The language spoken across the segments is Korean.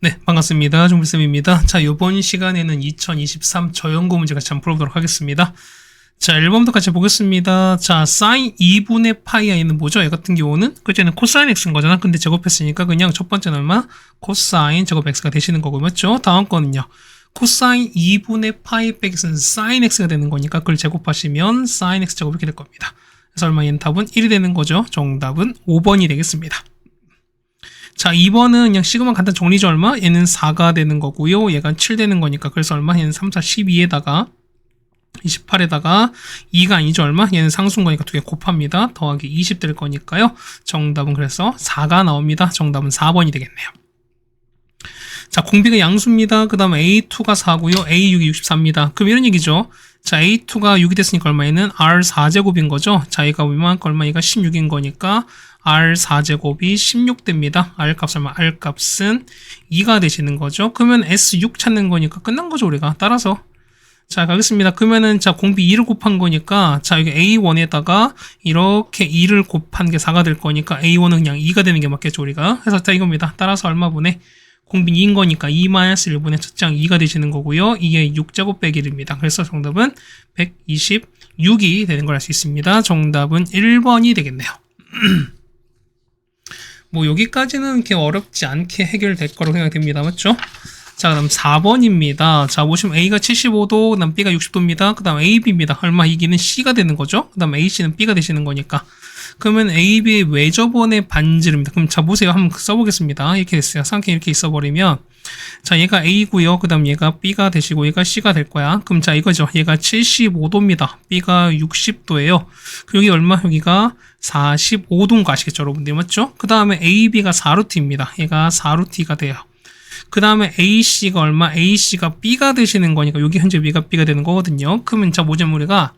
네, 반갑습니다. 종필쌤입니다. 자, 이번 시간에는 2023 저연구 문제 같이 한번 풀어보도록 하겠습니다. 자, 1번부터 같이 보겠습니다. 자, 사인 2분의 파이 i는 뭐죠? 얘 같은 경우는 그때는 코사인 x인 거잖아. 근데 제곱했으니까 그냥 첫 번째는 얼마? 코사인 제곱 x가 되시는 거고, 맞죠? 다음 거는요. 코사인 2분의 파이 x는 사인 x가 되는 거니까 그걸 제곱하시면 사인 x 제곱 이렇게 될 겁니다. 그래서 얼마? 얘는 답은 1이 되는 거죠. 정답은 5번이 되겠습니다. 자, 2번은 그냥 시그마 간단 정리죠. 얼마? 얘는 4가 되는 거고요. 얘가 7 되는 거니까. 그래서 얼마? 얘는 3, 4, 12에다가 28에다가 2가 아니죠. 얼마? 얘는 상수인 거니까 두 개 곱합니다. 더하기 20 될 거니까요. 정답은 그래서 4가 나옵니다. 정답은 4번이 되겠네요. 자, 공비가 양수입니다. 그 다음 A2가 4고요. A6이 64입니다. 그럼 이런 얘기죠. 자, A2가 6이 됐으니까 얼마? 얘는 R4제곱인 거죠. 자, 얘가 얼마만큼 얼마? 얘가 16인 거니까 R4제곱이 16됩니다. R값 얼마? R값은 2가 되시는 거죠. 그러면 S6 찾는 거니까 끝난 거죠, 우리가. 따라서. 자, 가겠습니다. 그러면은, 자, 공비 2를 곱한 거니까, 자, 여기 A1에다가 이렇게 2를 곱한 게 4가 될 거니까 A1은 그냥 2가 되는 게 맞겠죠, 우리가. 그래서 자, 이겁니다. 따라서 얼마분의? 공비 2인 거니까 2-1분의 첫장 2가 되시는 거고요. 이게 6제곱 빼기 1입니다. 그래서 정답은 126이 되는 걸 알 수 있습니다. 정답은 1번이 되겠네요. 뭐 여기까지는 이렇게 어렵지 않게 해결될 거라고 생각됩니다. 맞죠? 자, 그다음 4번입니다. 자, 보시면 A가 75도, 그다음 B가 60도입니다. 그다음 AB입니다. 얼마? 이기는 C가 되는 거죠. 그다음 AC는 B가 되시는 거니까. 그러면 AB의 외접원의 반지름입니다. 그럼 자, 보세요. 한번 써보겠습니다. 이렇게 됐어요. 상태 이렇게 있어버리면, 자, 얘가 A고요. 그다음 얘가 B가 되시고 얘가 C가 될 거야. 그럼 자, 이거죠. 얘가 75도입니다. B가 60도예요. 여기 얼마? 여기가 45도인 거 아시겠죠, 여러분들? 맞죠? 그 다음에 AB가 4루트입니다. 얘가 4루트가 돼요. 그 다음에 AC가 얼마? AC가 B가 되시는 거니까 여기 현재 B가 B가 되는 거거든요. 그러면 자, 뭐냐면 우리가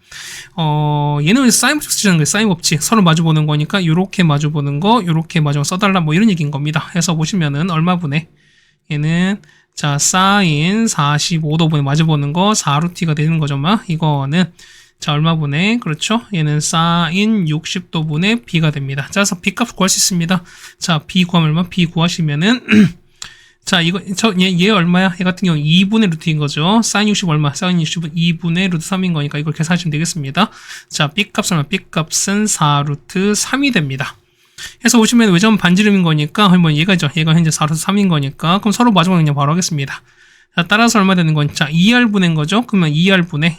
얘는 사인 법칙 쓰시는 거예요. 사인 법칙. 서로 마주보는 거니까 요렇게 마주보는 거, 요렇게 마주 써달라 뭐 이런 얘기인 겁니다. 해서 보시면은 얼마분의 얘는 자, 사인 45도분에 마주보는 거 4루트가 되는 거죠. 이거는 자, 얼마분의, 그렇죠? 얘는 사인 60도분의 B가 됩니다. 자, 그래서 B값 구할 수 있습니다. 자, B 구하면 얼마? B 구하시면은, 자, 얘 얼마야? 얘 같은 경우 2분의 루트인 거죠. 사인 60 얼마? 사인 60은 2분의 루트 3인 거니까 이걸 계산하시면 되겠습니다. 자, B값 얼마? B값은 4루트 3이 됩니다. 해서 보시면 외전 반지름인 거니까, 한번 얘가죠. 얘가 현재 4루트 3인 거니까, 그럼 서로 마주보는 그냥 바로 하겠습니다. 자, 따라서 얼마 되는 건? 자, 2R분의 거죠? 그러면 2R분의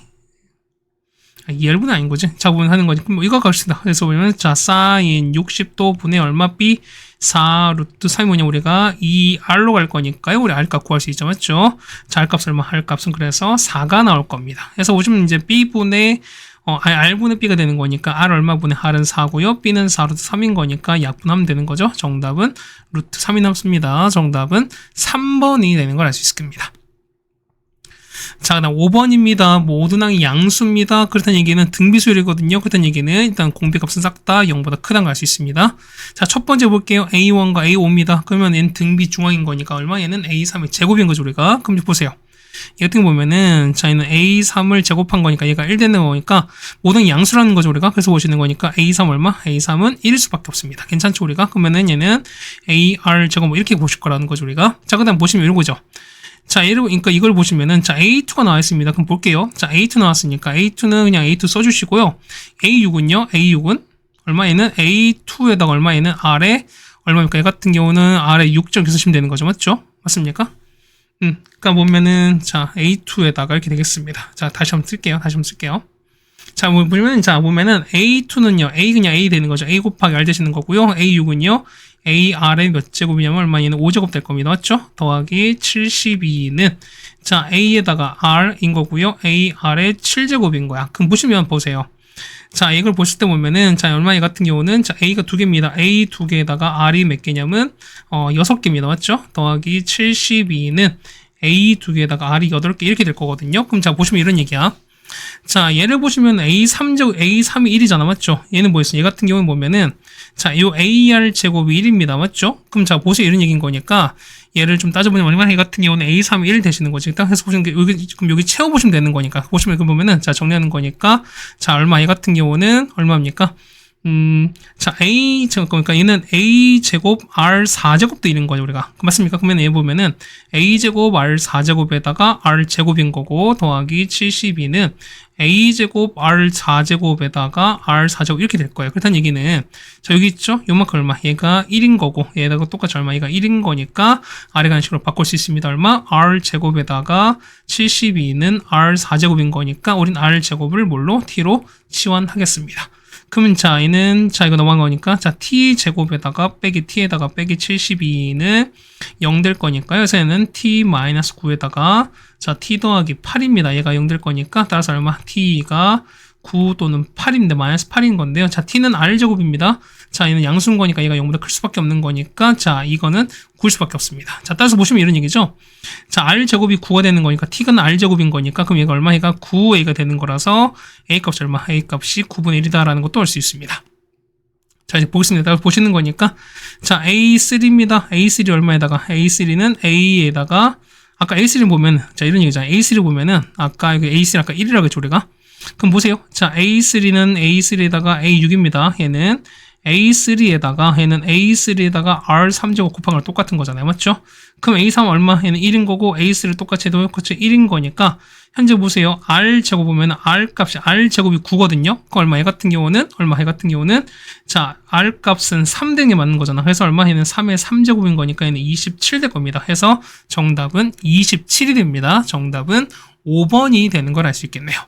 2R분의 아닌 거지. 자분을 하는 거지. 그럼 이거 갑시다. 그래서 보면, 자, 사인 60도 분의 얼마 B 4루트 3이 뭐냐, 우리가 2R로 갈 거니까요. 우리 R값 구할 수 있죠. 맞죠? 자, R값 얼마? R값은 그래서 4가 나올 겁니다. 그래서 보시면 이제 B분의, R분의 B가 되는 거니까 R 얼마분의 R은 4고요. B는 4루트 3인 거니까 약분하면 되는 거죠. 정답은 루트 3이 남습니다. 정답은 3번이 되는 걸 알 수 있을 겁니다. 자, 그다음 5번입니다. 모두낭이 양수입니다. 그렇다는 얘기는 등비수열이거든요. 그렇다는 얘기는 일단 공비값은 싹 다 0보다 크다는 걸 알 수 있습니다. 자, 첫 번째 볼게요. A1과 A5입니다. 그러면 얘는 등비 중앙인 거니까 얼마? 얘는 A3의 제곱인 거죠, 우리가. 그럼 보세요. 이 같은 거 보면은, 자, 얘는 A3을 제곱한 거니까 얘가 1 되는 거니까 모든 양수라는 거죠, 우리가. 그래서 보시는 거니까 A3 얼마? A3은 1일 수밖에 없습니다. 괜찮죠, 우리가? 그러면은 얘는 AR 제곱 뭐 이렇게 보실 거라는 거죠, 우리가. 자, 그 다음 보시면 이런 거죠. 자, 그러니까 이걸 보시면은, 자, A2가 나와 있습니다. 그럼 볼게요. 자, A2 나왔으니까, A2는 그냥 A2 써주시고요. A6은 얼마? 얘는 A2에다가 얼마? 얘는 R에, 얼마입니까? 얘 같은 경우는 R에 6점 쓰시면 되는 거죠. 맞죠? 맞습니까? 그러니까 보면은, 자, A2에다가 이렇게 되겠습니다. 자, 다시 한번 쓸게요. 자, 보면은 A2는요, A 그냥 A 되는 거죠. A 곱하기 R 되시는 거고요. A6은요, AR의 몇 제곱이냐면 얼마? 얘는 5제곱 될 겁니다. 맞죠? 더하기 72는 자, A에다가 R인 거고요. AR의 7제곱인 거야. 그럼 보시면 보세요. 자, 이걸 보실 때 보면은 자, 얼마? 얘 같은 경우는 자, A가 2개입니다. A 2개에다가 R이 몇 개냐면 6개입니다. 맞죠? 더하기 72는 A 2개에다가 R이 8개 이렇게 될 거거든요. 그럼 자, 보시면 이런 얘기야. 자, 얘를 보시면 A3제곱, A3이 1이잖아. 맞죠? 얘는 뭐였어? 얘 같은 경우는 보면은 자, 요 AR 제곱이 1입니다. 맞죠? 그럼 자, 보세요. 이런 얘기인 거니까 얘를 좀 따져보면 얼마나 얘 같은 경우는 A3이 1 되시는 거지. 일단 해서 보시면 여기 채워보시면 되는 거니까. 보시면 이거 보면은 자, 정리하는 거니까 자, 얼마 얘 같은 경우는 얼마입니까? 자, A, 그러니까 얘는 A제곱 R4제곱도 이런 거죠, 우리가. 맞습니까? 그러면 얘 보면은 A제곱 R4제곱에다가 R제곱인 거고, 더하기 72는 A제곱 R4제곱에다가 R4제곱 이렇게 될 거예요. 그렇다는 얘기는, 자, 여기 있죠? 요만큼 얼마? 얘가 1인 거고, 얘가 똑같이 얼마? 얘가 1인 거니까, 아래 가는 식으로 바꿀 수 있습니다. 얼마? R제곱에다가 72는 R4제곱인 거니까, 우린 R제곱을 뭘로? T로 치환하겠습니다. 그러면 자, 얘는, 자, 이거 넘어간 거니까, 자, t 제곱에다가 빼기 t에다가 빼기 72는 0 될 거니까요. 그래서 얘는 t-9에다가, 자, t 더하기 8입니다. 얘가 0 될 거니까, 따라서 얼마? t가 9 또는 8인데, 마이너스 8인 건데요. 자, t는 r제곱입니다. 자, 얘는 양수인 거니까 얘가 0보다 클 수밖에 없는 거니까, 자, 이거는 9일 수밖에 없습니다. 자, 따라서 보시면 이런 얘기죠. 자, r제곱이 9가 되는 거니까, t가 r제곱인 거니까, 그럼 얘가 얼마? 얘가 9a가 되는 거라서, a값이 얼마? a값이 9분의 1이다라는 것도 알 수 있습니다. 자, 이제 보겠습니다. 보시는 거니까, 자, a3입니다. a3 얼마에다가, a3는 a에다가, 아까 a3를 보면, 자, 이런 얘기잖아요. a3를 보면은, 아까, a3 아까 1이라고 했죠, 우리가? 그럼 보세요. 자, a3는 a3에다가 a6입니다. 얘는, A3에다가 얘는 A3에다가 R3제곱 곱한 거랑 똑같은 거잖아요. 맞죠? 그럼 A3 얼마? 얘는 1인 거고 A3를 똑같이 해도 똑같이 1인 거니까 현재 보세요. R제곱 보면 R값이 R제곱이 9거든요. 그 얼마? 얘 같은 경우는 얼마? 얘 같은 경우는 자 R값은 3 되는 게 맞는 거잖아. 그래서 얼마? 얘는 3의 3제곱인 거니까 얘는 27 될 겁니다. 해서 정답은 27이 됩니다. 정답은 5번이 되는 걸 알 수 있겠네요.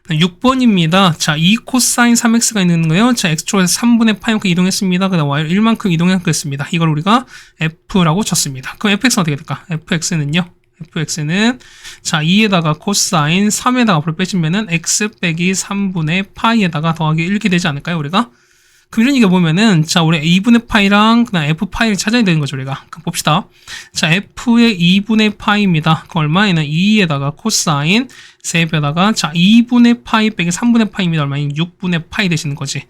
6번입니다. 자, 2 코사인 3x가 있는 거예요. 자, x축에서 3분의 파이만큼 이동했습니다. 그 다음 y를 1만큼 이동했습니다. 이걸 우리가 f라고 쳤습니다. 그럼 fx는 어떻게 될까? fx는요. fx는 자 2에다가 코사인 3에다가 앞으로 빼주면은 x 빼기 3분의 파이에다가 더하기 1 이렇게 되지 않을까요? 우리가? 그럼 이런 얘기 보면은 자 우리 2분의 파이랑 그다음 f 파이를 찾아야 되는 거죠 우리가. 그럼 봅시다. 자 f의 2분의 파이입니다. 그 얼마에는 2에다가 코사인 3배다가 자 2분의 파이 빼기 3분의 파이입니다. 얼마인 6분의 파이 되시는 거지.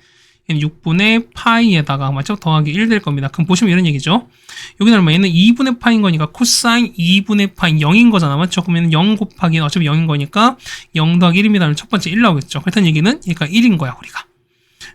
6분의 파이에다가 맞죠? 더하기 1 될 겁니다. 그럼 보시면 이런 얘기죠. 여기는 얼마? 얘는 2분의 파인 거니까 코사인 2분의 파인 0인 거잖아. 맞죠? 그러면 0 곱하기 어차피 0인 거니까 0 더하기 1입니다. 첫 번째 1 나오겠죠. 그렇다는 얘기는 얘가 1인 거야 우리가.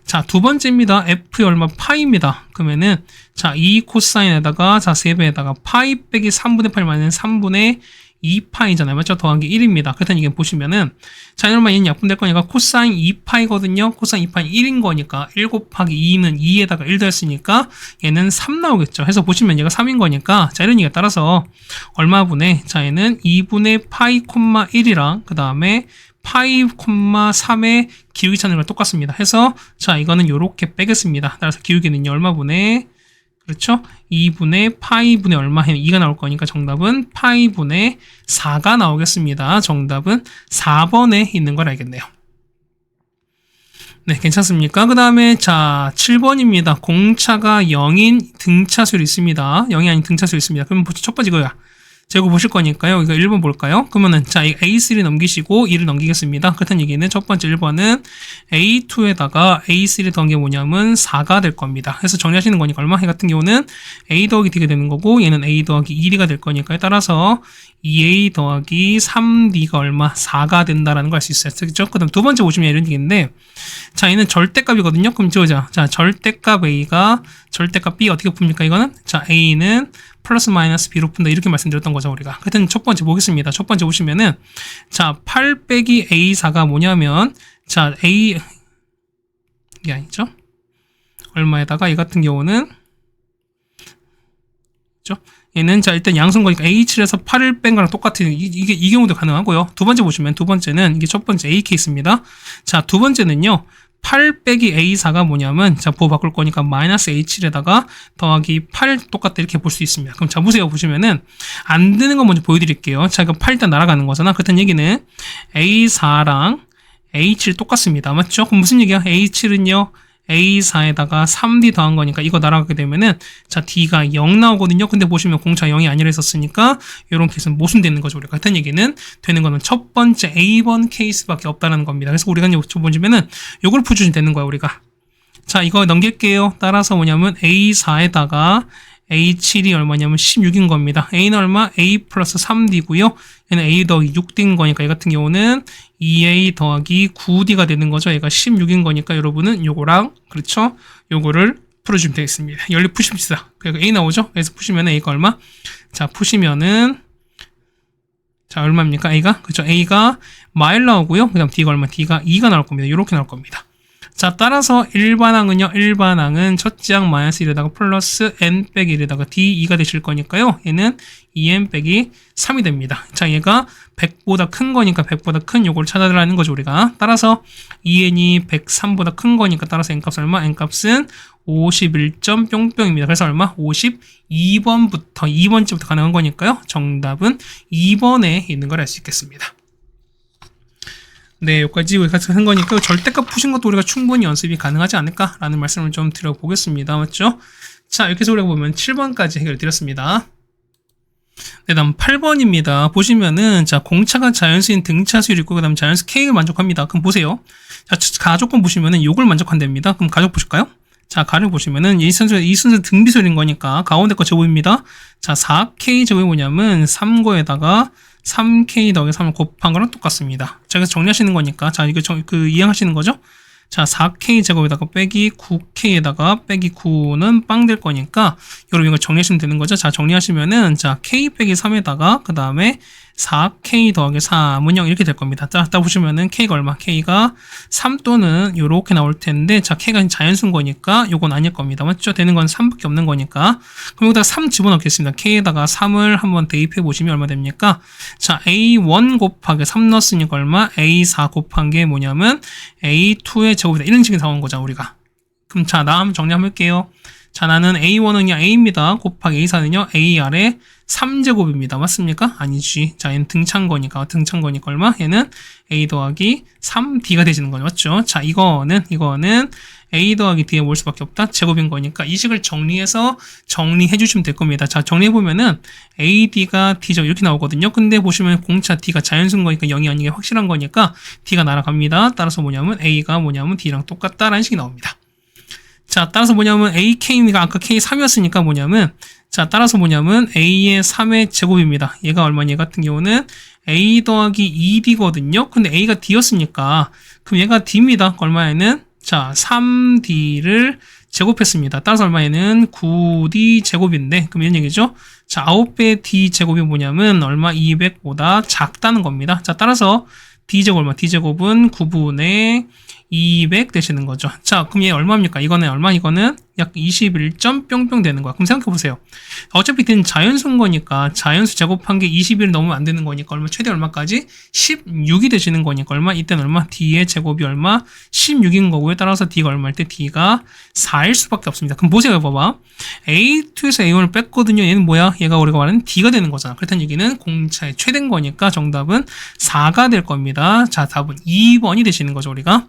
자, 두 번째입니다. f의 얼마? 파이입니다. 그러면은 자, 2 코사인에다가 자, 3배에다가 파이 빼기 3분의 8 맞는 3분의 2파이잖아요. 맞죠? 더하기 1입니다. 그렇다는 이게 보시면은 자, 얼마 얘는 약분될 거니까 코사인 2파이거든요. 코사인 2파이 1인 거니까 1 곱하기 2는 2에다가 1 더했으니까 얘는 3 나오겠죠. 해서 보시면 얘가 3인 거니까 자, 이런 얘기에 따라서 얼마분의 자, 얘는 2분의 파이 콤마 1이랑 그 다음에 파이, 3의 기울기 찾는 거랑 똑같습니다. 해서 자 이거는 요렇게 빼겠습니다. 따라서 기울기는요 얼마분의 그렇죠? 2분의 파이분의 얼마 해 2가 나올 거니까 정답은 파이분의 4가 나오겠습니다. 정답은 4번에 있는 걸 알겠네요. 네, 괜찮습니까? 그 다음에 자 7번입니다. 공차가 0인 등차수열이 있습니다. 0이 아닌 등차수열이 있습니다. 그러면 첫 번째 이거야. 제거 보실 거니까요. 이거 1번 볼까요? 그러면은 자 A3를 넘기시고 2를 넘기겠습니다. 그렇다는 얘기는 첫 번째 1번은 A2에다가 A3를 더한 게 뭐냐면 4가 될 겁니다. 그래서 정리하시는 거니까 얼마? 이 같은 경우는 A 더하기 D가 되는 거고 얘는 A 더하기 1이가 될 거니까요. 따라서 2A 더하기 3D가 얼마? 4가 된다라는 걸 알 수 있어요. 그렇죠? 그 다음 두 번째 보시면 이런 얘기인데 자 얘는 절대값이거든요. 그럼 지우자. 자 절대값 A가 절대값 B 어떻게 풉니까? 이거는 자 A는 플러스 마이너스 B로 푼다 이렇게 말씀드렸던 거죠 우리가. 하여튼 첫 번째 보겠습니다. 첫 번째 보시면은 자 8 빼기 A4가 뭐냐면 자 A 이게 아니죠? 얼마에다가 이 같은 경우는 그렇죠? 얘는 자 일단 양수거니까 A7에서 8을 뺀 거랑 똑같은 이 경우도 가능하고요. 두 번째 보시면 두 번째는 이게 첫 번째 A 케이스입니다. 자 두 번째는요. 8 빼기 A4가 뭐냐면 자 부호 바꿀 거니까 마이너스 A7에다가 더하기 8 똑같다 이렇게 볼 수 있습니다. 그럼 자 보세요. 보시면은 안 되는 거 먼저 보여드릴게요. 자 이거 8 일단 날아가는 거잖아. 그렇다는 얘기는 A4랑 A7 똑같습니다. 맞죠? 그럼 무슨 얘기야? A7은요. A4에다가 3D 더한 거니까 이거 날아가게 되면은 자 D가 0 나오거든요. 근데 보시면 공차 0이 아니라 했었으니까 이런 케이스는 모순되는 거죠. 우리가 같은 얘기는 되는 거는 첫 번째 A번 케이스밖에 없다는 겁니다. 그래서 우리가 첫 번째면은 요걸 풀어주면 되는 거야 우리가. 자 이거 넘길게요. 따라서 뭐냐면 A4에다가 A7이 얼마냐면 16인 겁니다. A는 얼마? A 플러스 3D고요. 얘는 A 더하기 6D인 거니까 이 같은 경우는 2A 더하기 9D가 되는 거죠. 얘가 16인 거니까 여러분은 요거랑 그렇죠? 요거를 풀어주면 되겠습니다. 연립 푸십시다. 그리고 A 나오죠? 그래서 푸시면 A가 얼마? 자, 푸시면은 자, 얼마입니까? A가? 그렇죠. A가 마일 나오고요. 그 다음 D가 얼마? D가 2가 나올 겁니다. 이렇게 나올 겁니다. 자, 따라서 일반항은요. 일반항은 첫째 항 마이너스 1에다가 플러스 n 빼기 1에다가 d2가 되실 거니까요. 얘는 2n 빼기 3이 됩니다. 자, 얘가 100보다 큰 거니까 100보다 큰 요걸 찾아달라는 거죠, 우리가. 따라서 2n이 103보다 큰 거니까 따라서 n값은 얼마? n값은 51점 뿅뿅입니다. 그래서 얼마? 52번부터 2번째부터 가능한 거니까요. 정답은 2번에 있는 걸 알 수 있겠습니다. 네, 여기까지 한 거니까 절대값 푸신 것도 우리가 충분히 연습이 가능하지 않을까라는 말씀을 좀 드려보겠습니다. 맞죠? 자, 이렇게 해서 우리가 보면 7번까지 해결드렸습니다. 네, 다음 8번입니다. 보시면은, 자, 공차가 자연수인 등차수율 있고, 그 다음 자연수 K를 만족합니다. 그럼 보세요. 자, 가족권 보시면은 요걸 만족한답니다. 그럼 가족 보실까요? 자, 가를 보시면은 이 순서 등비수열인 거니까 가운데 거 제곱입니다. 자, 4K 제곱이 뭐냐면 3거에다가 3K 더하기 3을 곱한 거랑 똑같습니다. 자, 그래서 정리하시는 거니까. 자, 이거 이해하시는 거죠? 자, 4K 제곱에다가 빼기 9K에다가 빼기 9는 빵 될 거니까, 여러분 이거 정리하시면 되는 거죠? 자, 정리하시면은, 자, K 빼기 3에다가, 그 다음에 4K 더하기 3은 0 이렇게 될 겁니다. 자, 딱 보시면은 K가 얼마? K가 3 또는 요렇게 나올 텐데, 자, K가 자연수인 거니까 요건 아닐 겁니다. 맞죠? 되는 건 3밖에 없는 거니까. 그럼 여기다가 3 집어넣겠습니다. K에다가 3을 한번 대입해 보시면 얼마 됩니까? 자, A1 곱하기 3 넣었으니까 얼마? A4 곱한 게 뭐냐면 A2의 제곱이다. 이런 식이 나온 거죠, 우리가. 그럼 자, 나 한번 정리 한번 할게요. 자, 나는 A1은요, A입니다. 곱하기 A4는요, A 아래 3제곱입니다. 맞습니까? 아니지. 자, 얘는 등차인 거니까 얼마? 얘는 A 더하기 3D가 되시는 거죠. 맞죠? 자, 이거는 A 더하기 D에 올 수밖에 없다. 제곱인 거니까 이 식을 정리해 주시면 될 겁니다. 자, 정리해보면은 AD가 D죠. 이렇게 나오거든요. 근데 보시면 공차 D가 자연수인 거니까 0이 아닌 게 확실한 거니까 D가 날아갑니다. 따라서 뭐냐면 A가 뭐냐면 D랑 똑같다라는 식이 나옵니다. 자, 따라서 뭐냐면 AK가 아까 K3이었으니까 뭐냐면, 자, 따라서 뭐냐면 A의 3의 제곱입니다. 얘가 얼마냐? 얘 같은 경우는 A 더하기 2D거든요. 근데 A가 D였으니까, 그럼 얘가 D입니다. 얼마에는? 자, 3D를 제곱했습니다. 따라서 얼마에는 9D 제곱인데, 그럼 이런 얘기죠? 자, 9배의 D 제곱이 뭐냐면 얼마? 200보다 작다는 겁니다. 자, 따라서 D제곱 얼마? D제곱은 9분의 200 되시는 거죠. 자, 그럼 얘 얼마입니까? 이거는 얼마? 이거는 약 21점 뿅뿅 되는 거야. 그럼 생각해보세요. 어차피 D는 자연수인 거니까 자연수 제곱한 게 21을 넘으면 안 되는 거니까 얼마? 최대 얼마까지? 16이 되시는 거니까 얼마? 이때는 얼마? D의 제곱이 얼마? 16인 거고요. 따라서 D가 얼마일 때? D가 4일 수밖에 없습니다. 그럼 보세요. 봐봐. A2에서 A1을 뺐거든요. 얘는 뭐야? 얘가 우리가 말하는 D가 되는 거잖아. 그렇다는 얘기는 공차의 최대인 거니까 정답은 4가 될 겁니다. 자, 답은 2번이 되시는 거죠, 우리가.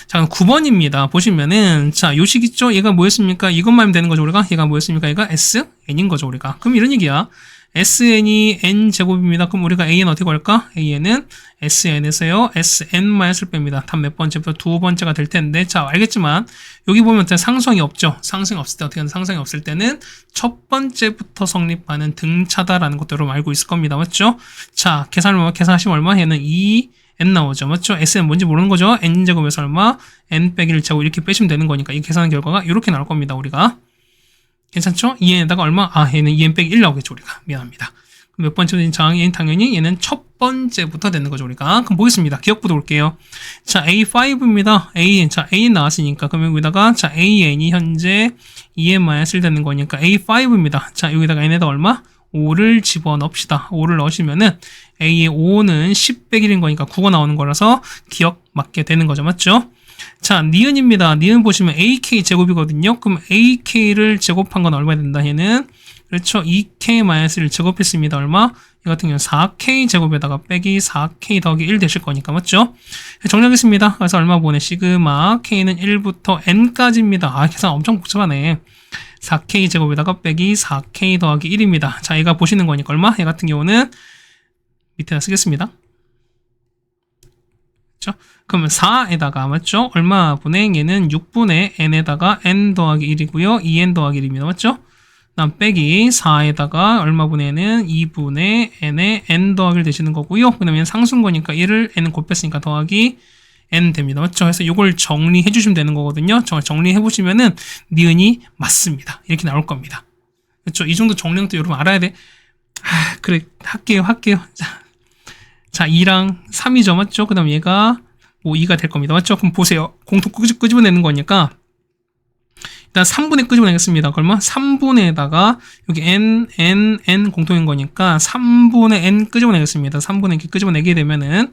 자, 9번입니다. 보시면은, 자, 요 식 있죠? 얘가 뭐였습니까? 이것만 하면 되는 거죠, 우리가? 얘가 뭐였습니까? 얘가 SN인 거죠, 우리가. 그럼 이런 얘기야. SN이 N제곱입니다. 그럼 우리가 AN 어떻게 할까? AN은 SN에서요, SN-를 뺍니다. 답 몇 번째부터 두 번째가 될 텐데, 자, 알겠지만, 여기 보면 상수항이 없죠? 상수항이 없을 때 어떻게 하는 상수항이 없을 때는 첫 번째부터 성립하는 등차다라는 것도 여러분 알고 있을 겁니다. 맞죠? 자, 계산하시면 얼마? 얘는 2N 나오죠. 맞죠? SN 뭔지 모르는 거죠? N제곱에서 얼마? N 빼기 1제곱 이렇게 빼시면 되는 거니까 이 계산한 결과가 이렇게 나올 겁니다. 우리가. 괜찮죠? 2N에다가 얼마? 아, 얘는 2N 빼기 1 나오겠죠. 우리가. 미안합니다. 몇 번째 저항이 당연히 얘는 첫 번째부터 되는 거죠. 우리가. 그럼 보겠습니다. 기억부터 볼게요. 자, A5입니다. AN. 자, AN 나왔으니까. 그럼 여기다가 자, AN이 현재 2N-1 되는 거니까 A5입니다. 자, 여기다가 N에다 얼마? 5를 집어넣읍시다. 5를 넣으시면은 A의 5는 10 빼기 1인 거니까 9가 나오는 거라서 기억 맞게 되는 거죠. 맞죠? 자, 니은입니다. 니은 보시면 AK 제곱이거든요. 그럼 AK를 제곱한 건 얼마 된다? 얘는 그렇죠. 2K-1을 제곱했습니다. 얼마? 이 같은 경우는 4K 제곱에다가 빼기 4K 더하기 1 되실 거니까 맞죠? 정리하겠습니다. 그래서 얼마 보내? 시그마 K는 1부터 N까지입니다. 아, 계산 엄청 복잡하네. 4K 제곱에다가 빼기 4K 더하기 1입니다. 자, 얘가 보시는 거니까 얼마? 얘 같은 경우는 밑에다 쓰겠습니다. 그렇죠? 그러면 4에다가 맞죠? 얼마 분의 얘는 6분의 n에다가 n 더하기 1이고요. 2n 더하기 1입니다. 맞죠? 다음 빼기 4에다가 얼마분의 n은 2분의 n에 n 더하기를 대시는 거고요. 그 다음에 상수인 거니까 1을 n은 곱 뺐으니까 더하기 n 됩니다. 맞죠? 그래서 이걸 정리해 주시면 되는 거거든요. 정리해 보시면은 니은이 맞습니다. 이렇게 나올 겁니다. 그렇죠? 이 정도 정리는 또 여러분 알아야 돼. 그래 할게요. 자 2랑 3이죠. 맞죠? 그 다음 얘가 뭐 2가 될 겁니다. 맞죠? 그럼 보세요. 공통 끄집어내는 거니까 일단 3분의 끄집어내겠습니다. 그러면 3분에다가 여기 n 공통인 거니까 3분의 n 끄집어내겠습니다. 3분의 이렇게 끄집어내게 되면은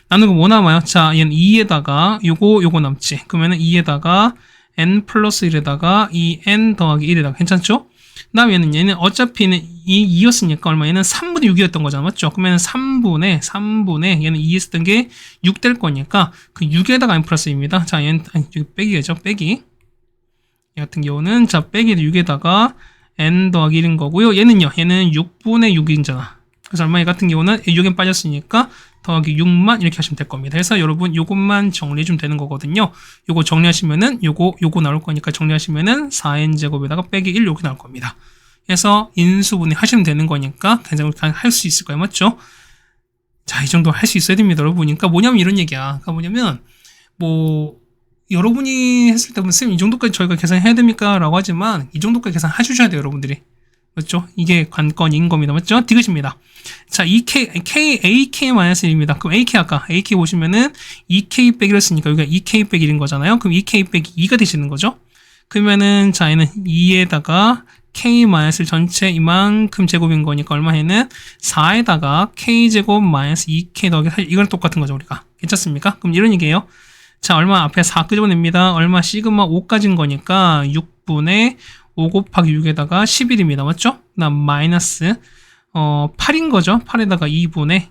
나누고 뭐 남아요? 자, 얘는 2에다가 요거 남지. 그러면은 2에다가 n 플러스 1에다가 이 n 더하기 1에다가 괜찮죠? 그 다음에 얘는 어차피는 2였으니까 얼마? 얘는 3분의 6이었던 거잖아. 맞죠? 그러면 3분의 얘는 2 했었던 게 6 될 거니까 그 6에다가 n 플러스 2입니다. 자, 얘는 여기 빼기겠죠? 빼기. 얘 같은 경우는 자, 빼기 6에다가 n 더하기 1인 거고요. 얘는 6분의 6이잖아. 그래서 얼마? 얘 같은 경우는 6엔 빠졌으니까 더하기 6만 이렇게 하시면 될 겁니다. 그래서 여러분 요것만 정리해 주면 되는 거거든요. 요거 정리하시면은 요거 나올 거니까 정리하시면은 4n제곱에다가 빼기 1 요렇게 나올 겁니다. 그래서 인수분해 하시면 되는 거니까 그냥 할 수 있을 거예요. 맞죠? 자, 이 정도 할 수 있어야 됩니다. 여러분. 그러니까 뭐냐면 이런 얘기야. 그러니까 뭐냐면 뭐 여러분이 했을 때 쌤 이 정도까지 저희가 계산해야 됩니까? 라고 하지만 이 정도까지 계산 해주셔야 돼요. 여러분들이. 맞죠? 이게 관건인 겁니다. 맞죠? 디귿입니다. 자, AK-1입니다. 그럼 AK 아까 AK 보시면은 2K 빼기를 했으니까 여기가 2K 빼기 1인 거잖아요. 그럼 2K 빼기 2가 되시는 거죠? 그러면은 자, 얘는 2에다가 K-1 전체 이만큼 제곱인 거니까 얼마 해는 4에다가 K제곱 마이너스 2K 더하기 사실 이거랑 똑같은 거죠, 우리가. 괜찮습니까? 그럼 이런 얘기예요. 자, 얼마 앞에 4 끄집어냅니다. 얼마 시그마 5까지인 거니까 6분의 5 곱하기 6에다가 11입니다. 맞죠? 그 다음 마이너스 8인 거죠. 8에다가 2분의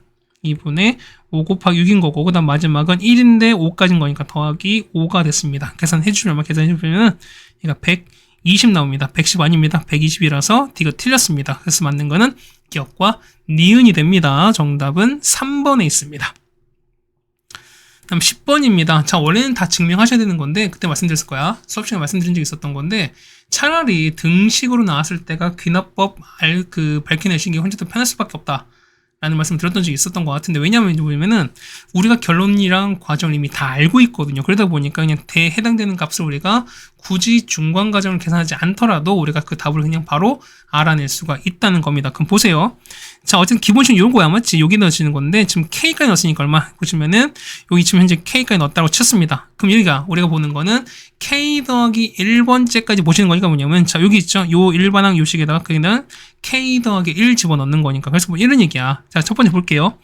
5 곱하기 6인 거고 그 다음 마지막은 1인데 5까지인 거니까 더하기 5가 됐습니다. 계산해 주시면 얼마 계산해 주시면 얘가 120 나옵니다. 110 아닙니다. 120이라서 D가 틀렸습니다. 그래서 맞는 거는 기억과 니은이 됩니다. 정답은 3번에 있습니다. 다음 10번입니다. 자, 원래는 다 증명하셔야 되는 건데 그때 말씀드렸을 거야. 수업 시간에 말씀드린 적이 있었던 건데 차라리 등식으로 나왔을 때가 귀납법 밝혀내신 게 혼자 더 편할 수밖에 없다. 라는 말씀 드렸던 적이 있었던 것 같은데 왜냐면은 우리가 결론이랑 과정을 이미 다 알고 있거든요. 그러다 보니까 그냥 해당되는 값을 우리가 굳이 중간 과정을 계산하지 않더라도 우리가 그 답을 그냥 바로 알아낼 수가 있다는 겁니다. 그럼 보세요. 자, 어쨌든 기본식은 요거야, 맞지? 여기 넣으시는 건데 지금 K까지 넣었으니까 얼마? 보시면은 여기 지금 현재 K까지 넣었다고 쳤습니다. 그럼 여기가 우리가 보는 거는 K 더하기 1번째까지 보시는 거니까 뭐냐면 자, 여기 있죠? 요 일반항 요식에다가 그냥 K 더하기 1 집어넣는 거니까. 그래서 뭐 이런 얘기야. 자, 첫 번째 볼게요.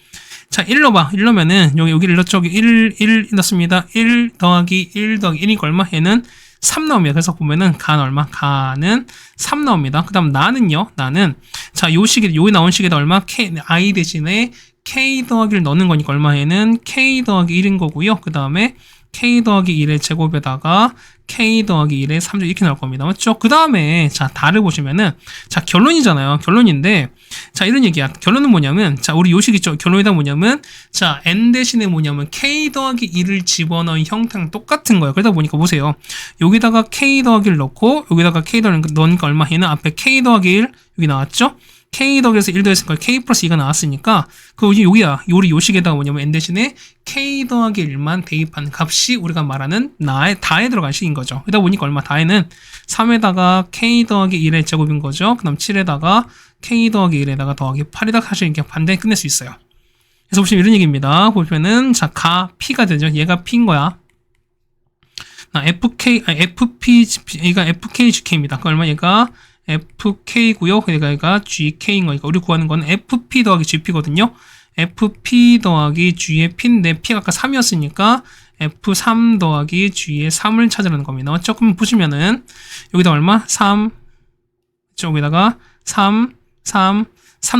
자, 1 넣어봐. 1 넣으면은 여기를 넣죠. 여기 1 넣습니다. 1 더하기 1 더하기 1이니까 얼마? 얘는 3 나옵니다. 그래서 보면은 가는 얼마? 가는 3 나옵니다. 그 다음 나는요. 나는 자, 여기 나온 식에다 얼마? I 대신에 K 더하기를 넣는 거니까 얼마에는 K 더하기 1인 거고요. 그 다음에 K 더하기 1의 제곱에다가 K 더하기 1의 3제 이렇게 나올 겁니다. 맞죠? 그 다음에 자, 다를 보시면은 자, 결론이잖아요. 결론인데 자, 이런 얘기야. 결론은 뭐냐면 자, 우리 요식 있죠? 결론이다 뭐냐면 자, N 대신에 뭐냐면 K 더하기 1을 집어넣은 형태랑 똑같은 거예요. 그러다 보니까 보세요. 여기다가 K 더하기를 넣고 여기다가 K 더하기 넣으니까 얼마? 얘는 앞에 K 더하기 1 여기 나왔죠? K 더하기에서 1 더했으니까 K 플러스 2가 나왔으니까 그 여기야. 우리 요식에다가 뭐냐면 N 대신에 K 더하기 1만 대입한 값이 우리가 말하는 다에 들어간 식인 거죠. 그러다 보니까 얼마? 다에는 3에다가 K 더하기 1의 제곱인 거죠. 그 다음 7에다가 K 더하기 1에다가 더하기 8에다가 사실 이렇게 반대에 끝낼 수 있어요. 그래서 보시면 이런 얘기입니다. 보시면은 자, P가 되죠. 얘가 P인 거야. 얘가 FKGK입니다. 그 얼마? 얘가 FK고요. 얘가 GK인 거니까 우리 구하는 건 FP 더하기 GP거든요. FP 더하기 G의 P인데 P가 아까 3이었으니까 F3 더하기 G의 3을 찾으라는 겁니다. 조금 보시면은 여기다 얼마? 3 여기다가 3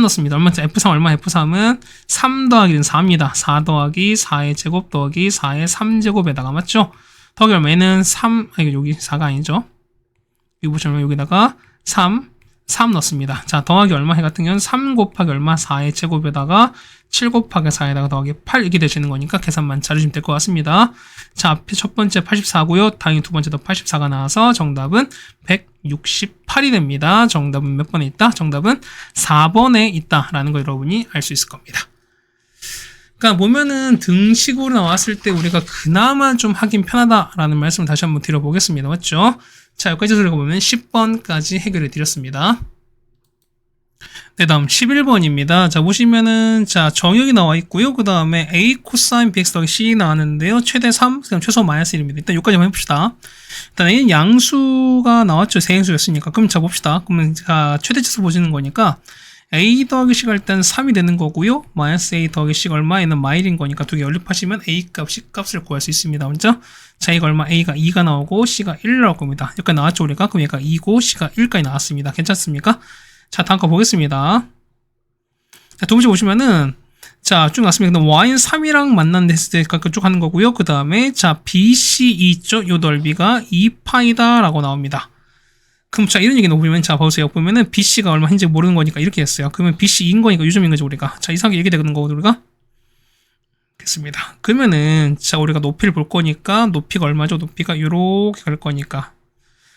넣습니다. 얼마? F3 얼마? F3은 3 더하기는 4입니다. 4 더하기 4의 제곱 더하기 4의 3제곱에다가 맞죠? 더하기 얼마에는 3 여기 4가 아니죠. 여기 보시면 여기다가 3 3 넣습니다. 자, 더하기 얼마 해 같은 경우는 3 곱하기 얼마 4의 제곱에다가 7 곱하기 4에다가 더하기 8 이렇게 되시는 거니까 계산만 잘해주시면 될 것 같습니다. 자, 앞에 첫 번째 84고요. 당연히 두 번째도 84가 나와서 정답은 168이 됩니다. 정답은 몇 번에 있다? 정답은 4번에 있다라는 걸 여러분이 알 수 있을 겁니다. 그러니까 보면은 등식으로 나왔을 때 우리가 그나마 좀 하긴 편하다라는 말씀을 다시 한번 드려보겠습니다. 맞죠? 자, 여기까지 들어보면 10번까지 해결해 드렸습니다. 네, 다음 11번입니다. 자, 보시면은, 자, 정역이 나와 있고요. 그 다음에 A 코사인 BX 더하기 C 나왔는데요. 최대 3, 그다음 최소 마이너스 1입니다. 일단 여기까지만 해봅시다. 일단 A는 양수가 나왔죠. 세행수였으니까. 그럼 자, 봅시다. 그러면 자, 최대치수 보시는 거니까 A 더하기 C가 일단 3이 되는 거고요. 마이너스 A 더하기 C가 얼마? 얘는 마일인 거니까 두 개 연립하시면 A 값, C 값을 구할 수 있습니다. 먼저 자, 이거 얼마? A가 2가 나오고 C가 1 나올 겁니다. 여기까지 나왔죠, 우리가? 그럼 얘가 2고 C가 1까지 나왔습니다. 괜찮습니까? 자, 다음 거 보겠습니다. 자, 두 번째 보시면은, 자, 쭉 나왔습니다. 그다음 Y는 3이랑 만났는데 했을 때 쭉 하는 거고요. 그 다음에, 자, BC 있죠? 요 넓이가 2파이다 라고 나옵니다. 그럼 자, 이런 얘기는 보면, 자, 보세요. 보면은 BC가 얼마인지 모르는 거니까 이렇게 했어요. 그러면 BC인 거니까 요점인 거죠, 우리가. 자, 이상하게 얘기 되는 거고, 우리가. 됐습니다. 그러면은, 자, 우리가 높이를 볼 거니까, 높이가 얼마죠? 높이가 요렇게 갈 거니까.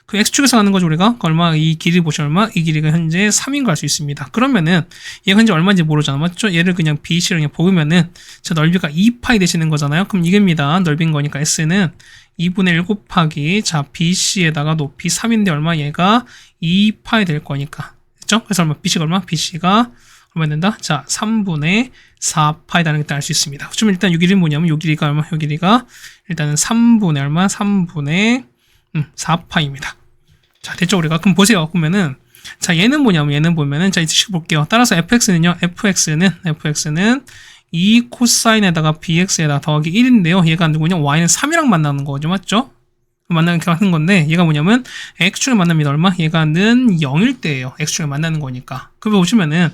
그 X축에서 가는 거죠, 우리가. 얼마, 이 길이 보시면 얼마? 이 길이가 현재 3인 거 알 수 있습니다. 그러면은, 얘가 현재 얼마인지 모르잖아. 맞죠? 얘를 그냥 BC를 그냥 보면은, 저 넓이가 2파이 되시는 거잖아요. 그럼 이게입니다. 넓인 거니까 S는 2분의 1 곱하기, 자, BC에다가 높이 3인데 얼마? 얘가 2파이 될 거니까. 그죠? 그래서 얼마? BC가 얼마? BC가 얼마 된다? 자, 3분의 4파이라는 걸 알 수 있습니다. 그럼 일단 요 길이는 뭐냐면, 요 길이가 얼마? 요 길이가 일단은 3분의 얼마? 3분의 4파입니다. 자, 됐죠, 우리가? 그럼 보세요. 보면은, 자, 얘는 뭐냐면, 얘는 보면은, 자, 이제 볼게요. 따라서 fx는요, fx는 2 코사인에다가 bx에다가 더하기 1인데요. 얘가 누구냐? y는 3이랑 만나는 거죠. 맞죠? 만나는 건데, 얘가 뭐냐면, x축을 만납니다. 얼마? 얘가는 0일 때예요. x축을 만나는 거니까. 그럼 보시면은,